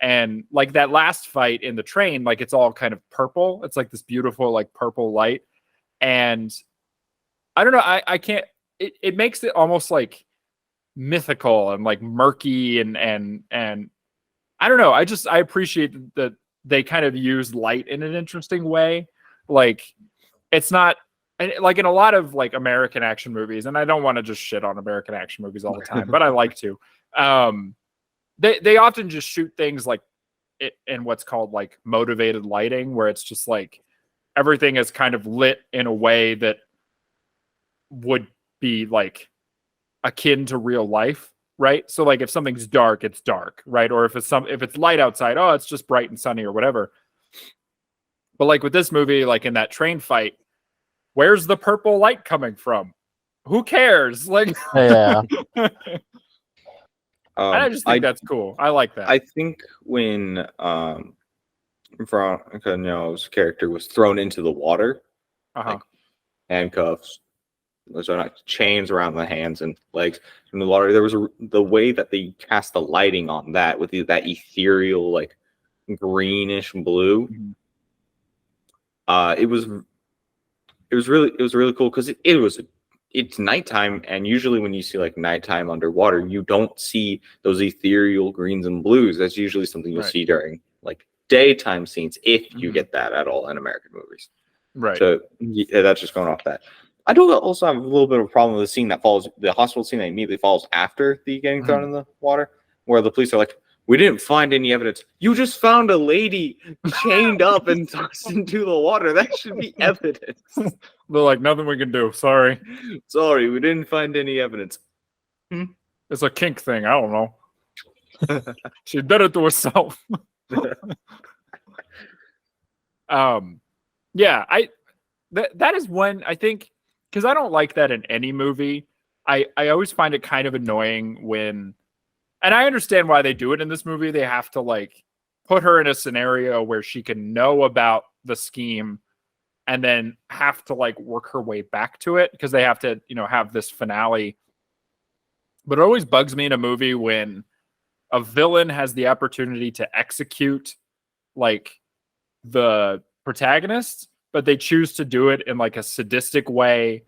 And like that last fight in the train, like it's all kind of purple. It's like this beautiful like purple light. And I don't know, I can't, it makes it almost like mythical and like murky and I don't know. I appreciate that they kind of use light in an interesting way. Like it's not like in a lot of like American action movies, and I don't want to just shit on American action movies all the time, but I like to. They often just shoot things like in what's called like motivated lighting, where it's just like everything is kind of lit in a way that would be like akin to real life, right? So like if something's dark, it's dark, right? Or if it's light outside, oh, it's just bright and sunny or whatever. But like with this movie, like in that train fight, where's the purple light coming from? Who cares? Like, Yeah. I just think that's cool. I like that. I think when Veronica No's character was thrown into the water, like handcuffs, so not chains around the hands and legs in the water. There was the way that they cast the lighting on that with that ethereal, like greenish blue. It was really cool because it's nighttime, and usually when you see like nighttime underwater, you don't see those ethereal greens and blues. That's usually something you'll see during like daytime scenes, if you get that at all in American movies. Right. So yeah, that's just going off that. I do also have a little bit of a problem with the scene that follows, the hospital scene that immediately follows after the getting thrown in the water, where the police are like, we didn't find any evidence. You just found a lady chained up and tossed into the water. That should be evidence. They're like, nothing we can do. Sorry, we didn't find any evidence. It's a kink thing. I don't know. She did it to herself. Yeah, that is one, I think, because I don't like that in any movie. I always find it kind of annoying when, and I understand why they do it in this movie. They have to like put her in a scenario where she can know about the scheme and then have to like work her way back to it, because they have to, have this finale. But it always bugs me in a movie when a villain has the opportunity to execute like the protagonist, but they choose to do it in like a sadistic way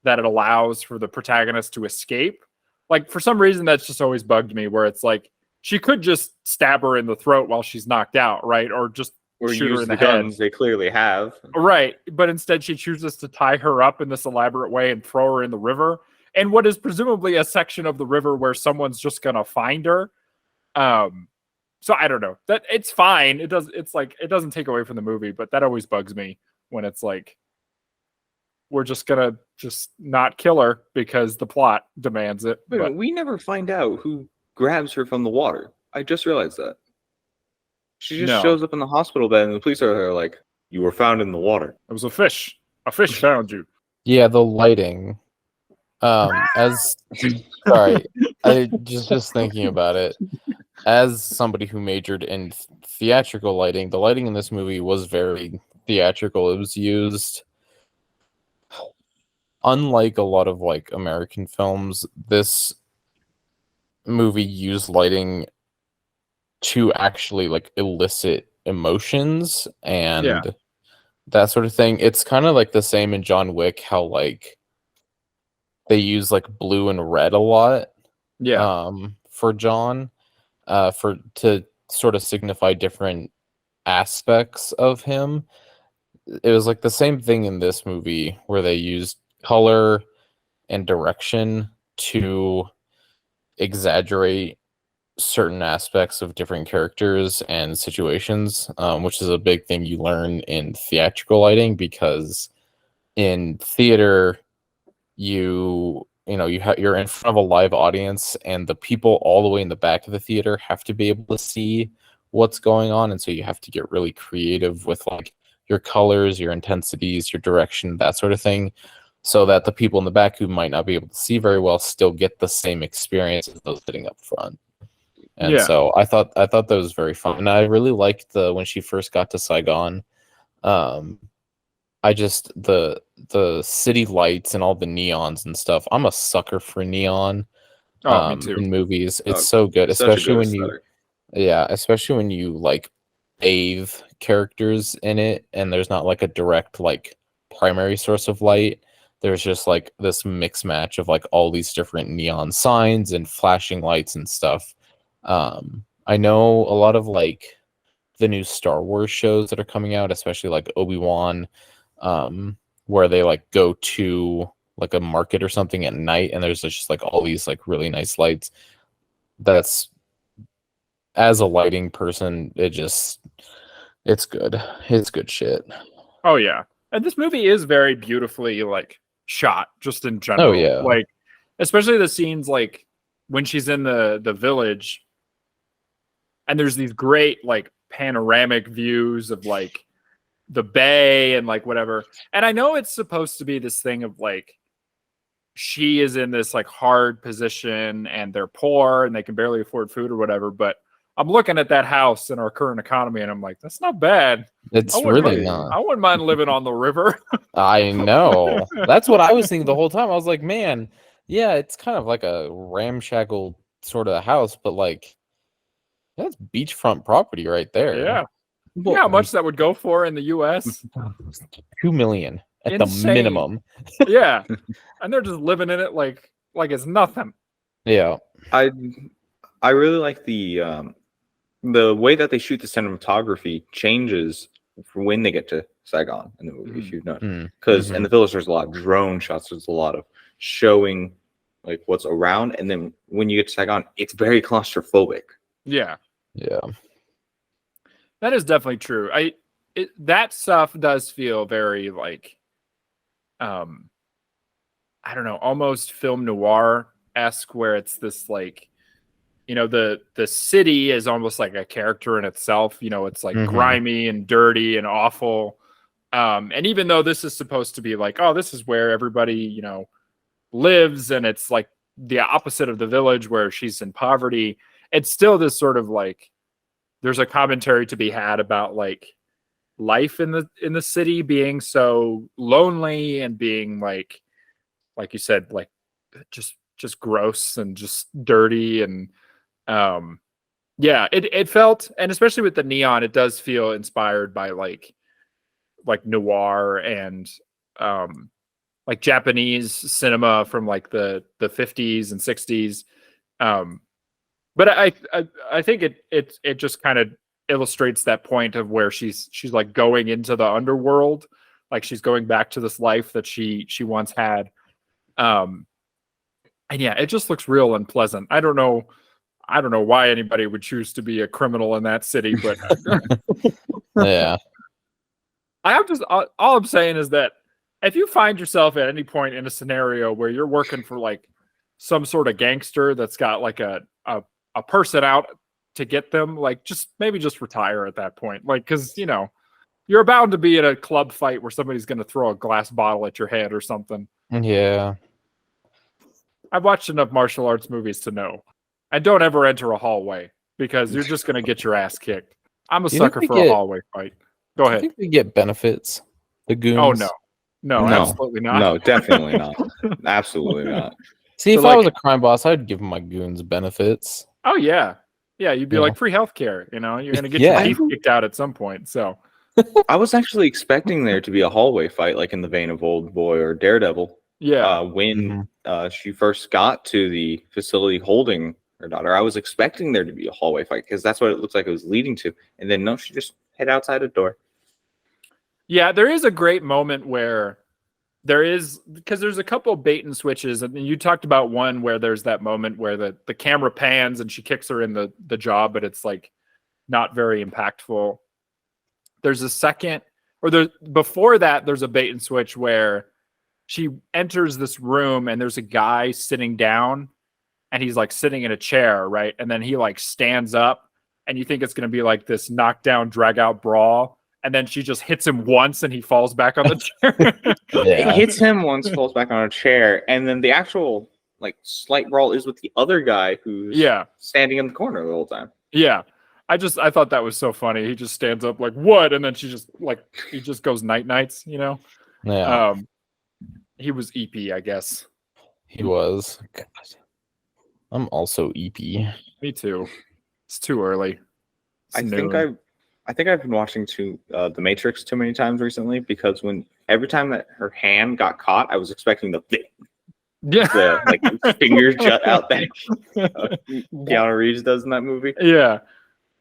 that it allows for the protagonist to escape. Like for some reason, that's just always bugged me, where it's like she could just stab her in the throat while she's knocked out, right? Or just shoot her in the guns head. They clearly have. Right. But instead she chooses to tie her up in this elaborate way and throw her in the river. And what is presumably a section of the river where someone's just going to find her. So I don't know. That it's fine. It doesn't take away from the movie, but that always bugs me when it's like, we're just gonna not kill her because the plot demands it. Wait, we never find out who grabs her from the water. I just realized that. She just shows up in the hospital bed, and the police are there like, you were found in the water. It was a fish. A fish found you. Yeah, the lighting. Sorry, I just thinking about it. As somebody who majored in theatrical lighting, the lighting in this movie was very theatrical. It was used, unlike a lot of like American films, this movie used lighting to actually like elicit emotions and that sort of thing. It's kind of like the same in John Wick, how like they use like blue and red a lot. For John, to sort of signify different aspects of him. It was like the same thing in this movie, where they used color and direction to exaggerate certain aspects of different characters and situations, which is a big thing you learn in theatrical lighting, because in theater you're in front of a live audience, and the people all the way in the back of the theater have to be able to see what's going on, and so you have to get really creative with like your colors, your intensities, your direction, that sort of thing. so that the people in the back who might not be able to see very well still get the same experience as those sitting up front. And Yeah. so I thought that was very fun. And I really liked when she first got to Saigon. I just the city lights and all the neons and stuff. I'm a sucker for neon Oh, me too. in movies. It's Oh, so good, Such a especially good when you aesthetic. especially when you like bathe characters in it and there's not like a direct like primary source of light. There's just like this mix match of like all these different neon signs and flashing lights and stuff. I know a lot of like the new Star Wars shows that are coming out, especially like Obi-Wan, where they like go to like a market or something at night and there's just like all these like really nice lights. That's, as a lighting person, it's good. It's good shit. Oh yeah. And this movie is very beautifully like shot just in general. Oh yeah. Like especially the scenes like when she's in the village and there's these great like panoramic views of like the bay and like whatever. And I know it's supposed to be this thing of like she is in this like hard position and they're poor and they can barely afford food or whatever, but I'm looking at that house in our current economy and I'm like, that's not bad. It's I wouldn't really mind- not. I wouldn't mind living on the river. I know. That's what I was thinking the whole time. I was like, man, yeah, it's kind of like a ramshackle sort of house, but like that's beachfront property right there. Yeah. Well, You know how much that would go for in the US? $2 million at Insane. the minimum. Yeah. And they're just living in it like it's nothing. Yeah. I really like the way that they shoot the cinematography changes for when they get to Saigon in the movie. If you've known, because in the village there's a lot of drone shots. There's a lot of showing like what's around, and then when you get to Saigon, it's very claustrophobic. Yeah. Yeah. That is definitely true. That stuff does feel very like I don't know, almost film noir-esque, where it's this like, you know, the city is almost like a character in itself. You know, it's like grimy and dirty and awful. And even though this is supposed to be like, oh, this is where everybody, you know, lives, and it's like the opposite of the village where she's in poverty, it's still this sort of like, there's a commentary to be had about like life in the city being so lonely and being like you said, like just gross and just dirty. And yeah, it felt, and especially with the neon, it does feel inspired by like noir and like Japanese cinema from like the 50s and 60s. But I think it just kind of illustrates that point of where she's like going into the underworld, like she's going back to this life that she once had. And yeah, it just looks real and pleasant. I don't know why anybody would choose to be a criminal in that city, but Yeah. all I'm saying is that if you find yourself at any point in a scenario where you're working for like some sort of gangster that's got like a person out to get them, like just retire at that point. Like, cause you know, you're bound to be in a club fight where somebody's going to throw a glass bottle at your head or something. Yeah. I've watched enough martial arts movies to know. And don't ever enter a hallway because you're just going to get your ass kicked. I'm a Do you think sucker they for a get- hallway fight. Go I ahead. think they get benefits. The goons. Oh no. No, No. absolutely not. No, definitely not. Absolutely not. See, So, if I like- was a crime boss, I'd give my goons benefits. Oh yeah. Yeah, you'd be Yeah. like free healthcare, you know, you're going to get Yeah. your teeth kicked out at some point. So, I was actually expecting there to be a hallway fight, like in the vein of Old Boy or Daredevil. yeah. When she first got to the facility holding her daughter, I was expecting there to be a hallway fight because that's what it looks like it was leading to. And then no, she just head outside a door. Yeah, there is a great moment where because there's a couple of bait and switches, and you talked about one where there's that moment where the camera pans and she kicks her in the jaw, but it's like not very impactful. There's a second, or before that, there's a bait and switch where she enters this room and there's a guy sitting down and he's like sitting in a chair, right? And then he like stands up and you think it's going to be like this knockdown, drag out brawl. and then she just hits him once and he falls back on the chair. It hits him once, falls back on a chair, and then the actual like slight brawl is with the other guy who's standing in the corner the whole time. Yeah. I thought that was so funny. He just stands up like, what? And then he just goes nights, you know? Yeah. He was EP, I guess. He was. God. I'm also EP. Me too. It's too early. I think I've been watching The Matrix too many times recently, because every time that her hand got caught, I was expecting the finger jut out that Keanu Reeves does in that movie. Yeah.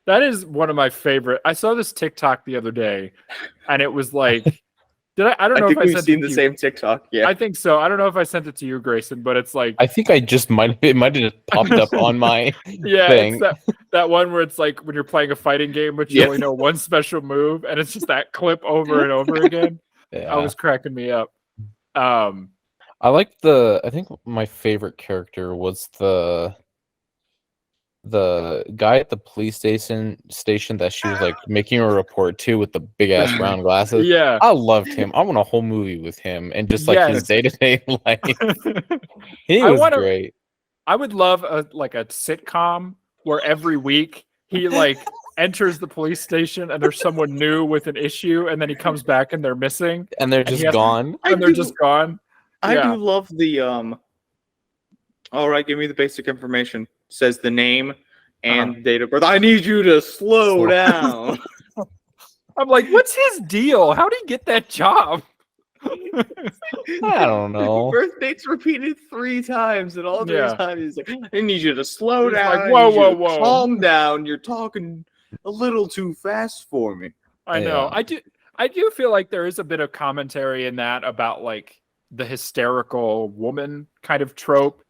That is one of my favorite. I saw this TikTok the other day, and it was like, I don't know if I sent seen the same TikTok. Yeah, I think so. I don't know if I sent it to you, Grayson, but it's like, I think it might have just popped up on my thing. It's that one where it's like when you're playing a fighting game, but you only know one special move, and it's just that clip over and over again. Yeah. I was cracking me up. I think my favorite character was the guy at the police station that she was like making a report to with the big ass round glasses. Yeah, I loved him. I want a whole movie with him and just like his day-to-day life. He was great. I would love a sitcom where every week he like enters the police station and there's someone new with an issue, and then he comes back and they're missing and they're just gone. Just gone. I do love the all right, give me the basic information. Says the name and date of birth. I need you to slow down. I'm like, what's his deal? How did he get that job? I don't know. Birth date's repeated 3 times, and all 3 times he's like, I need you to slow down. Like, whoa. Calm down. You're talking a little too fast for me. I know. I do feel like there is a bit of commentary in that about like the hysterical woman kind of trope,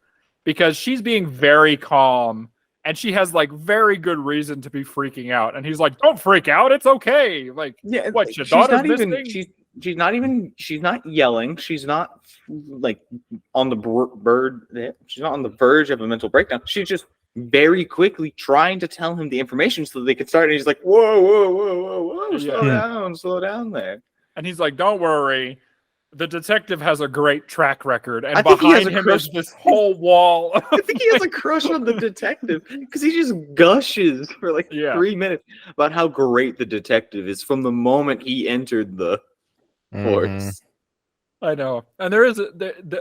because she's being very calm and she has like very good reason to be freaking out. And he's like, don't freak out. It's okay. Like, what? Your daughter's missing? She's not yelling. She's not like on the she's not on the verge of a mental breakdown. She's just very quickly trying to tell him the information so that they could start. And he's like, whoa, slow down there. And he's like, don't worry. The detective has a great track record, and behind him is this whole wall. I think he has a crush on the detective because he just gushes for like 3 minutes about how great the detective is from the moment he entered the force. I know. And there is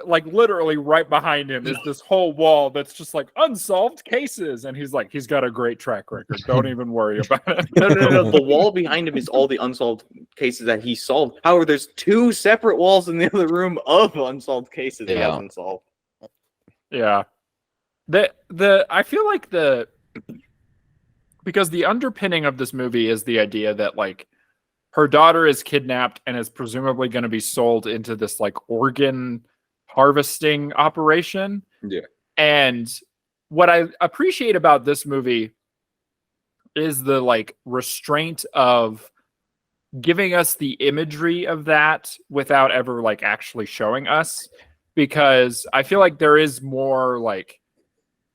like literally right behind him is this whole wall that's just like unsolved cases. And he's like, he's got a great track record. Don't even worry about it. No. The wall behind him is all the unsolved cases that he solved. However, there's 2 separate walls in the other room of unsolved cases he hasn't solved. Yeah. I feel like because the underpinning of this movie is the idea that like her daughter is kidnapped and is presumably going to be sold into this like organ harvesting operation. Yeah. And what I appreciate about this movie is the like restraint of giving us the imagery of that without ever like actually showing us, because I feel like there is more like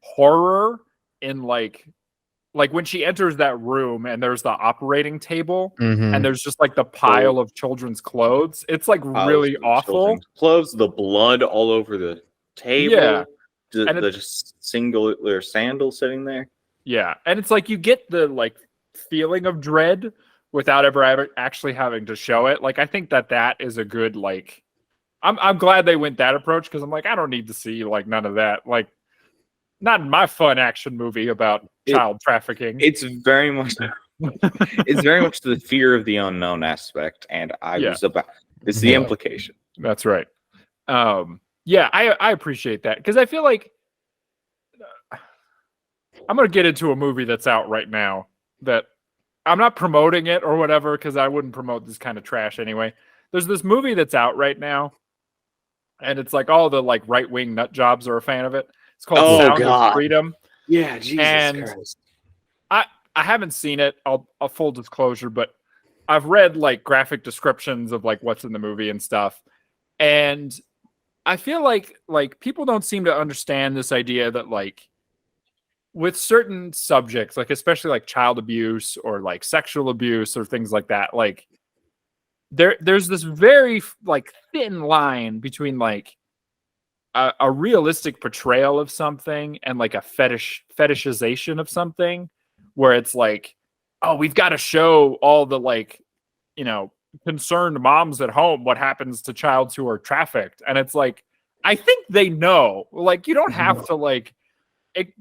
horror in like when she enters that room and there's the operating table and there's just like the pile of children's clothes. It's like really awful. Clothes, the blood all over the table. Yeah. The just singular sandal sitting there. Yeah. And it's like you get the like feeling of dread without ever actually having to show it. Like I think that is a good like I'm glad they went that approach, because I'm like, I don't need to see like none of that. Like, not in my fun action movie about child trafficking. It's very much the fear of the unknown aspect, and it's the implication. That's right. I appreciate that, because I feel like I'm gonna get into a movie that's out right now that I'm not promoting it or whatever, because I wouldn't promote this kind of trash anyway. There's this movie that's out right now, and it's like all the like right-wing nut jobs are a fan of it. It's called Sound of Freedom. Yeah, Jesus Christ. I haven't seen it. I'll full disclosure, but I've read like graphic descriptions of like what's in the movie and stuff. And I feel like people don't seem to understand this idea that like with certain subjects, like especially like child abuse or like sexual abuse or things like that, like there's this very like thin line between like a realistic portrayal of something and like a fetishization of something, where it's like, oh, we've got to show all the like, you know, concerned moms at home what happens to childs who are trafficked. And it's like, I think they know, like, you don't have to like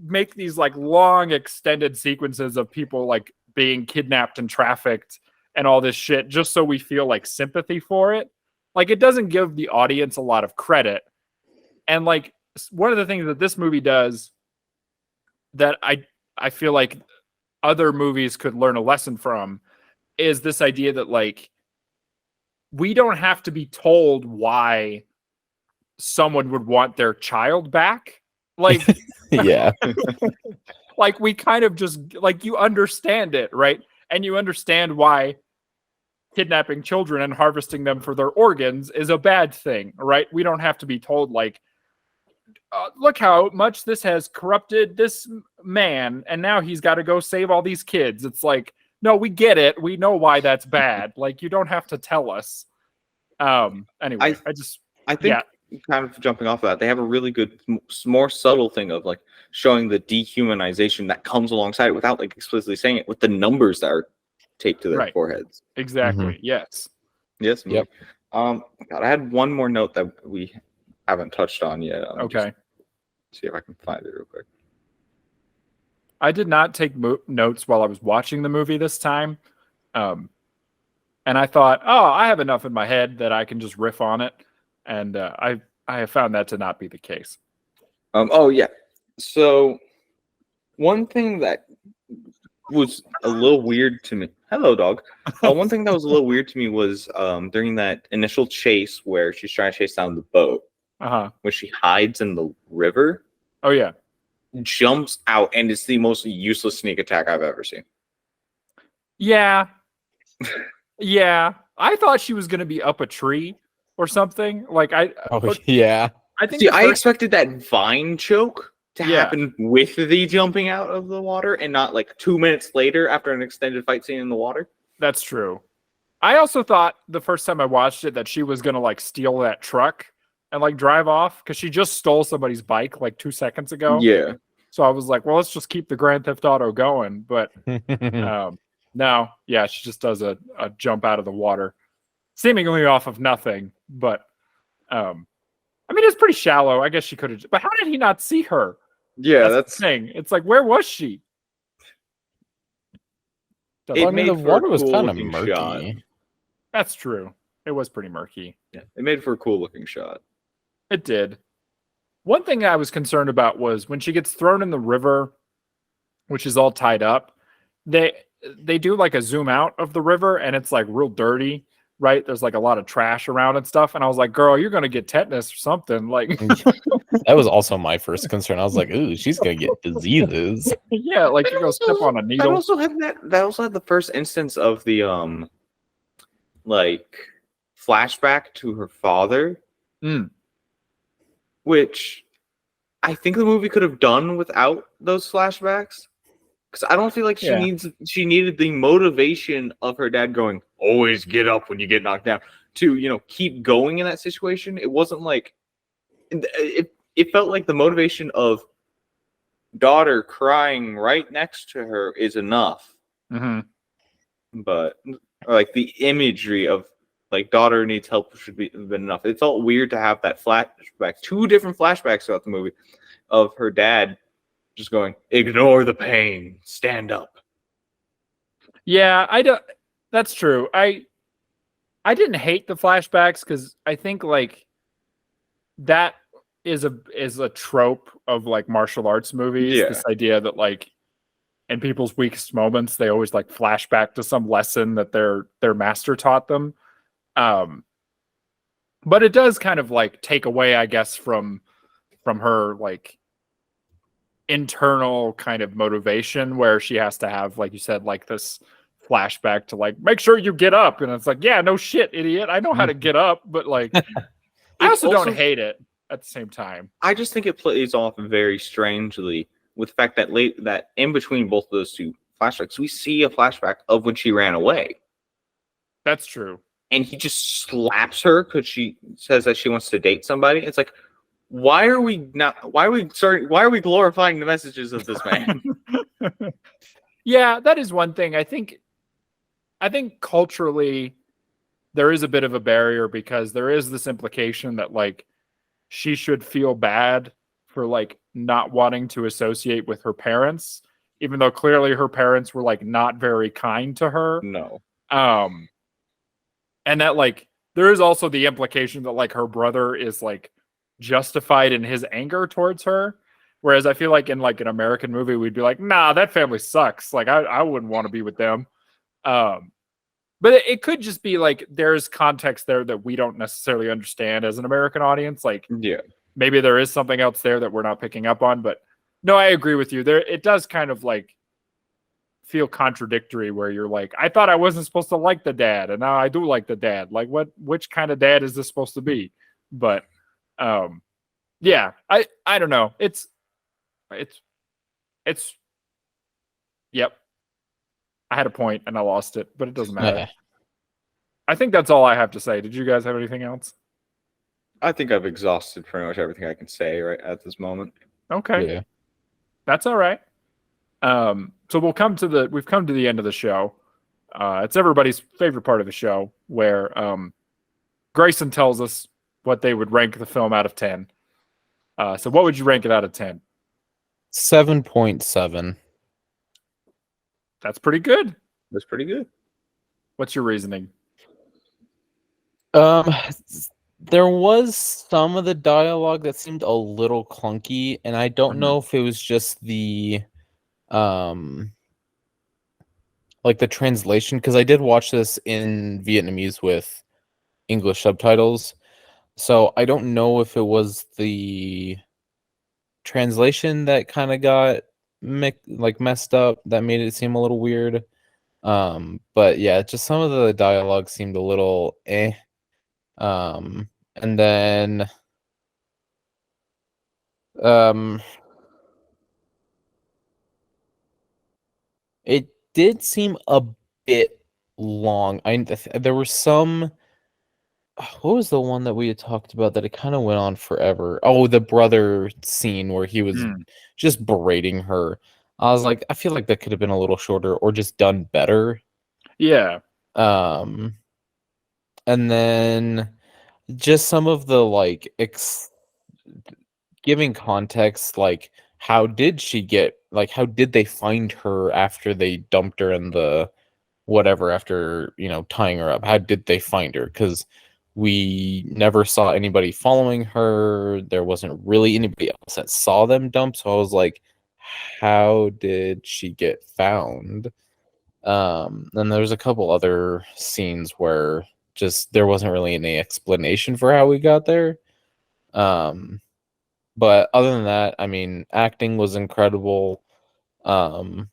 make these like long extended sequences of people like being kidnapped and trafficked and all this shit just so we feel like sympathy for it. Like, it doesn't give the audience a lot of credit. And like, one of the things that this movie does that I feel like other movies could learn a lesson from is this idea that like, we don't have to be told why someone would want their child back. Like, Yeah. like we kind of just like, you understand it, right? And you understand why kidnapping children and harvesting them for their organs is a bad thing, right? We don't have to be told like, look how much this has corrupted this man, and now he's got to go save all these kids. It's like, no, we get it. We know why that's bad. Like, you don't have to tell us. Anyway, I think kind of jumping off of that, they have a really good, more subtle thing of like showing the dehumanization that comes alongside it without like explicitly saying it with the numbers that are taped to their foreheads. Exactly. Yes. Yes. Yep. God, I had one more note that we haven't touched on yet. Okay. See if I can find it real quick. I did not take notes while I was watching the movie this time. And I thought, oh, I have enough in my head that I can just riff on it. And I have found that to not be the case. Oh, yeah. So one thing that was a little weird to me. Hello, dog. One thing that was a little weird to me was during that initial chase where she's trying to chase down the boat. When she hides in the river. Oh, yeah. Jumps out, and it's the most useless sneak attack I've ever seen. Yeah. Yeah. I thought she was going to be up a tree or something. Like, Yeah. I think I expected that vine choke to happen with the jumping out of the water and not like 2 minutes later after an extended fight scene in the water. That's true. I also thought the first time I watched it that she was going to like steal that truck and like drive off, because she just stole somebody's bike like 2 seconds ago. Yeah. So I was like, well, let's just keep the Grand Theft Auto going. But no, yeah, she just does a jump out of the water, seemingly off of nothing. But I mean, it's pretty shallow. I guess she could have. But how did he not see her? Yeah, that's the thing. It's like, where was she? The water was kind of murky. Shot. That's true. It was pretty murky. Yeah, it made for a cool looking shot. It did. One thing I was concerned about was when she gets thrown in the river, which is all tied up, they do like a zoom out of the river, and it's like real dirty, right? There's like a lot of trash around and stuff. And I was like, girl, you're going to get tetanus or something. Like, that was also my first concern. I was like, ooh, she's going to get diseases. Yeah, like you're going to step on a needle. That also had the first instance of the like flashback to her father. Which I think the movie could have done without those flashbacks, because I don't feel like she needed the motivation of her dad going, always get up when you get knocked down, to keep going in that situation. It wasn't like it felt like the motivation of daughter crying right next to her is enough. But like the imagery of like daughter needs help should be been enough. It felt weird to have that flashback, 2 different flashbacks throughout the movie of her dad just going, ignore the pain, stand up. Yeah, I don't. That's true. I didn't hate the flashbacks, because I think like that is a trope of like martial arts movies. Yeah. This idea that like in people's weakest moments they always like flashback to some lesson that their master taught them. But it does kind of like take away, I guess, from her like internal kind of motivation, where she has to have, like you said, like this flashback to like, make sure you get up. And it's like, yeah, no shit, idiot. I know how to get up, but like, I also don't hate it at the same time. I just think it plays off very strangely with the fact that that in between both of those 2 flashbacks, we see a flashback of when she ran away. That's true. and he just slaps her because she says that she wants to date somebody. It's like, why are we glorifying the messages of this man? Yeah, that is one thing. I think culturally there is a bit of a barrier because there is this implication that like she should feel bad for like not wanting to associate with her parents, even though clearly her parents were like not very kind to her. No. And that like there is also the implication that like her brother is like justified in his anger towards her. Whereas I feel like in like an American movie, we'd be like, nah, that family sucks. Like I wouldn't want to be with them. But it could just be like there's context there that we don't necessarily understand as an American audience. Like, yeah, maybe there is something else there that we're not picking up on. But no, I agree with you. There, it does kind of like feel contradictory where you're like, I thought I wasn't supposed to like the dad, and now I do like the dad. Like, which kind of dad is this supposed to be? But yeah, I don't know. It's yep. I had a point and I lost it, but it doesn't matter. Yeah. I think that's all I have to say. Did you guys have anything else? I think I've exhausted pretty much everything I can say right at this moment. Okay. Yeah. That's all right. So we've come to the end of the show. It's everybody's favorite part of the show where Grayson tells us what they would rank the film out of 10. So what would you rank it out of 10? 7.7. That's pretty good. That's pretty good. What's your reasoning? There was some of the dialogue that seemed a little clunky, and I don't know if it was just the like the translation, because I did watch this in Vietnamese with English subtitles, so I don't know if it was the translation that kind of got messed up that made it seem a little weird. But yeah, just some of the dialogue seemed a little and then it did seem a bit long. There were some. What was the one that we had talked about that it kind of went on forever? Oh, the brother scene where he was just berating her. I was like, I feel like that could have been a little shorter or just done better. Yeah. And then just some of the like giving context, like how did they find her after they dumped her in the whatever, after tying her up? How did they find her? Because we never saw anybody following her. There wasn't really anybody else that saw them dump. So I was like, how did she get found? And there was a couple other scenes where just there wasn't really any explanation for how we got there. But other than that, I mean, acting was incredible. The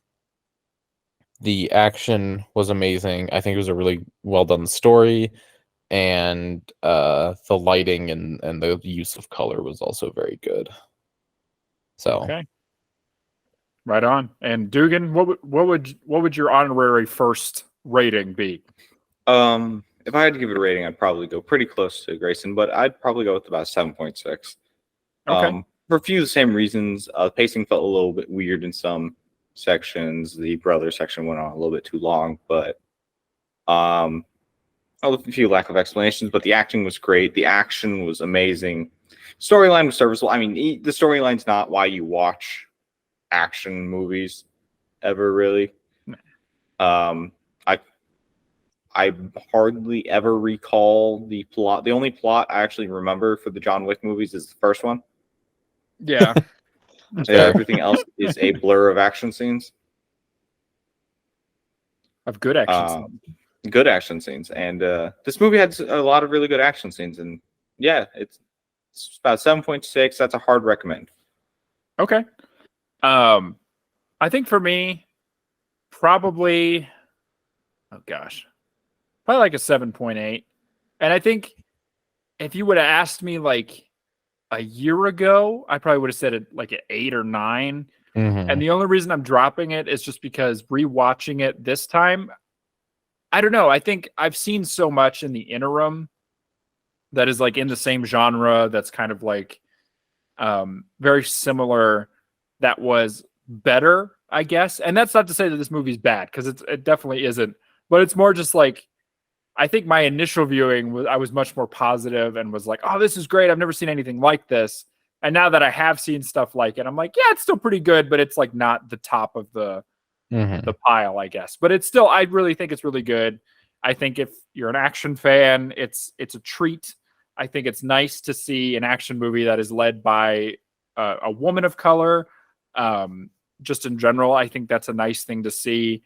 action was amazing. I think it was a really well done story. And the lighting and the use of color was also very good. So okay, right on. And Dugan, what would your honorary first rating be? If I had to give it a rating, I'd probably go pretty close to Grayson, but I'd probably go with about 7.6. Okay. For a few of the same reasons. Pacing felt a little bit weird in some sections. The brother section went on a little bit too long, but a few lack of explanations, but the acting was great. The action was amazing. Storyline was serviceable. I mean, the storyline's not why you watch action movies ever, really. I hardly ever recall the plot. The only plot I actually remember for the John Wick movies is the first one. Yeah. Everything else is a blur of action scenes. Of good action scenes. Good action scenes, and this movie had a lot of really good action scenes, and yeah, it's about 7.6. That's a hard recommend. Okay. I think for me, probably, probably like a 7.8. And I think if you would have asked me like a year ago, I probably would have said it like an 8 or 9. Mm-hmm. And the only reason I'm dropping it is just because rewatching it this time, I don't know. I think I've seen so much in the interim that is like in the same genre. That's kind of like very similar. That was better, I guess. And that's not to say that this movie's bad, because it definitely isn't. But it's more just like, I think my initial viewing was, I was much more positive and was like, oh, this is great. I've never seen anything like this. And now that I have seen stuff like it, I'm like, yeah, it's still pretty good, but it's like not the top of the pile, I guess. But it's still, I really think it's really good. I think if you're an action fan, it's a treat. I think it's nice to see an action movie that is led by a woman of color. Just in general, I think that's a nice thing to see.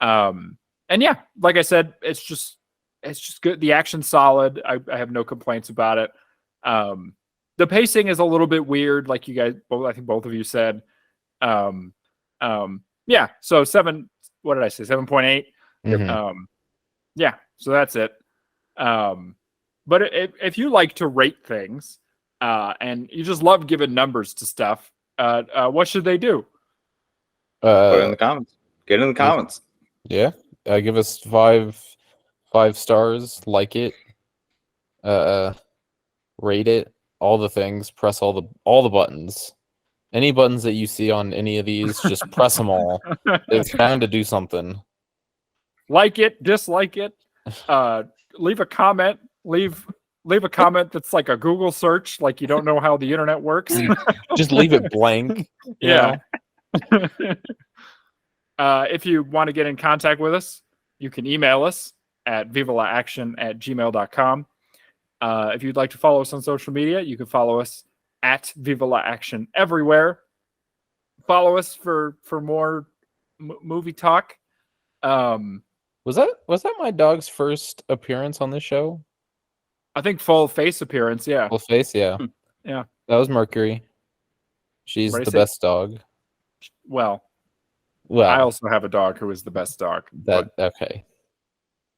And yeah, like I said, it's just good. The action's solid. I have no complaints about it. The pacing is a little bit weird, like you guys both, I think both of you said. Yeah, so 7, what did I say? 7.8. Yeah, so that's it. But if you like to rate things and you just love giving numbers to stuff, what should they do? Put it in the comments. Get in the comments. Yeah, give us 5 stars. Like it, rate it, all the things. Press all the buttons. Any buttons that you see on any of these, just press them all. It's bound to do something. Like it, dislike it. Leave a comment. Leave a comment that's like a Google search, like you don't know how the internet works. Just leave it blank. Yeah. If you want to get in contact with us, you can email us at vivalaaction@gmail.com. If you'd like to follow us on social media, you can follow us at Viva La Action everywhere. Follow us for more movie talk. Was that my dog's first appearance on this show? I think full face appearance, yeah. Full face, yeah. Yeah. That was Mercury. She's the best dog. Well, I also have a dog who is the best dog. Okay.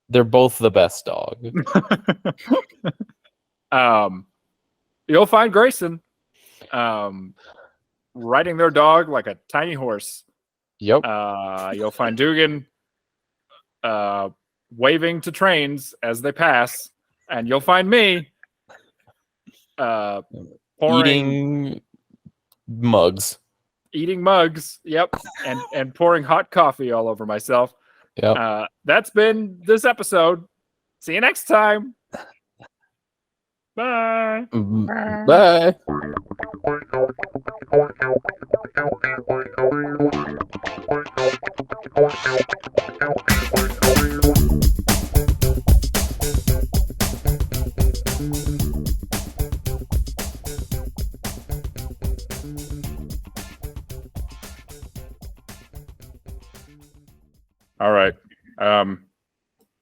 They're both the best dog. You'll find Grayson riding their dog like a tiny horse. Yep. You'll find Dugan waving to trains as they pass, and you'll find me eating mugs. Eating mugs, yep, and pouring hot coffee all over myself. Yep. That's been this episode. See you next time. Bye. Bye. All right.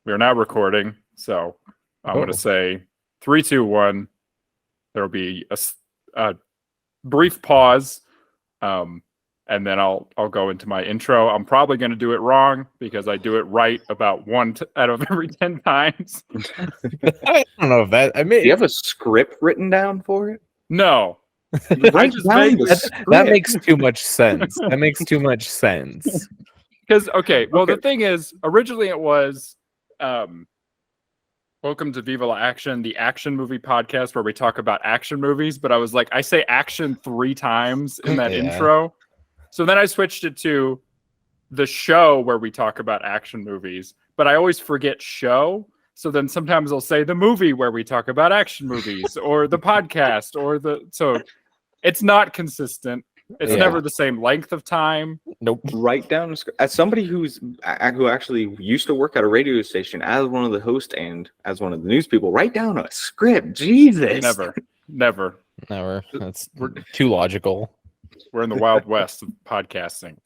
We are now recording, so I'm going to say 3, 2, 1. There will be a brief pause, and then I'll go into my intro. I'm probably going to do it wrong because I do it right about 1 out of every 10 times. I don't know if that. I mean, Do you have a script written down for it? No. Write down the that script. makes too much sense. That makes too much sense. Because, the thing is, originally it was welcome to Viva La Action, the action movie podcast where we talk about action movies. But I was like, I say action 3 times in that intro. So then I switched it to the show where we talk about action movies. But I always forget show. So then sometimes I'll say the movie where we talk about action movies or the podcast so it's not consistent. It's never the same length of time. Nope. Write down a script. As somebody who actually used to work at a radio station as one of the hosts and as one of the news people, write down a script. Jesus. Never. That's too logical. We're in the Wild West of podcasting.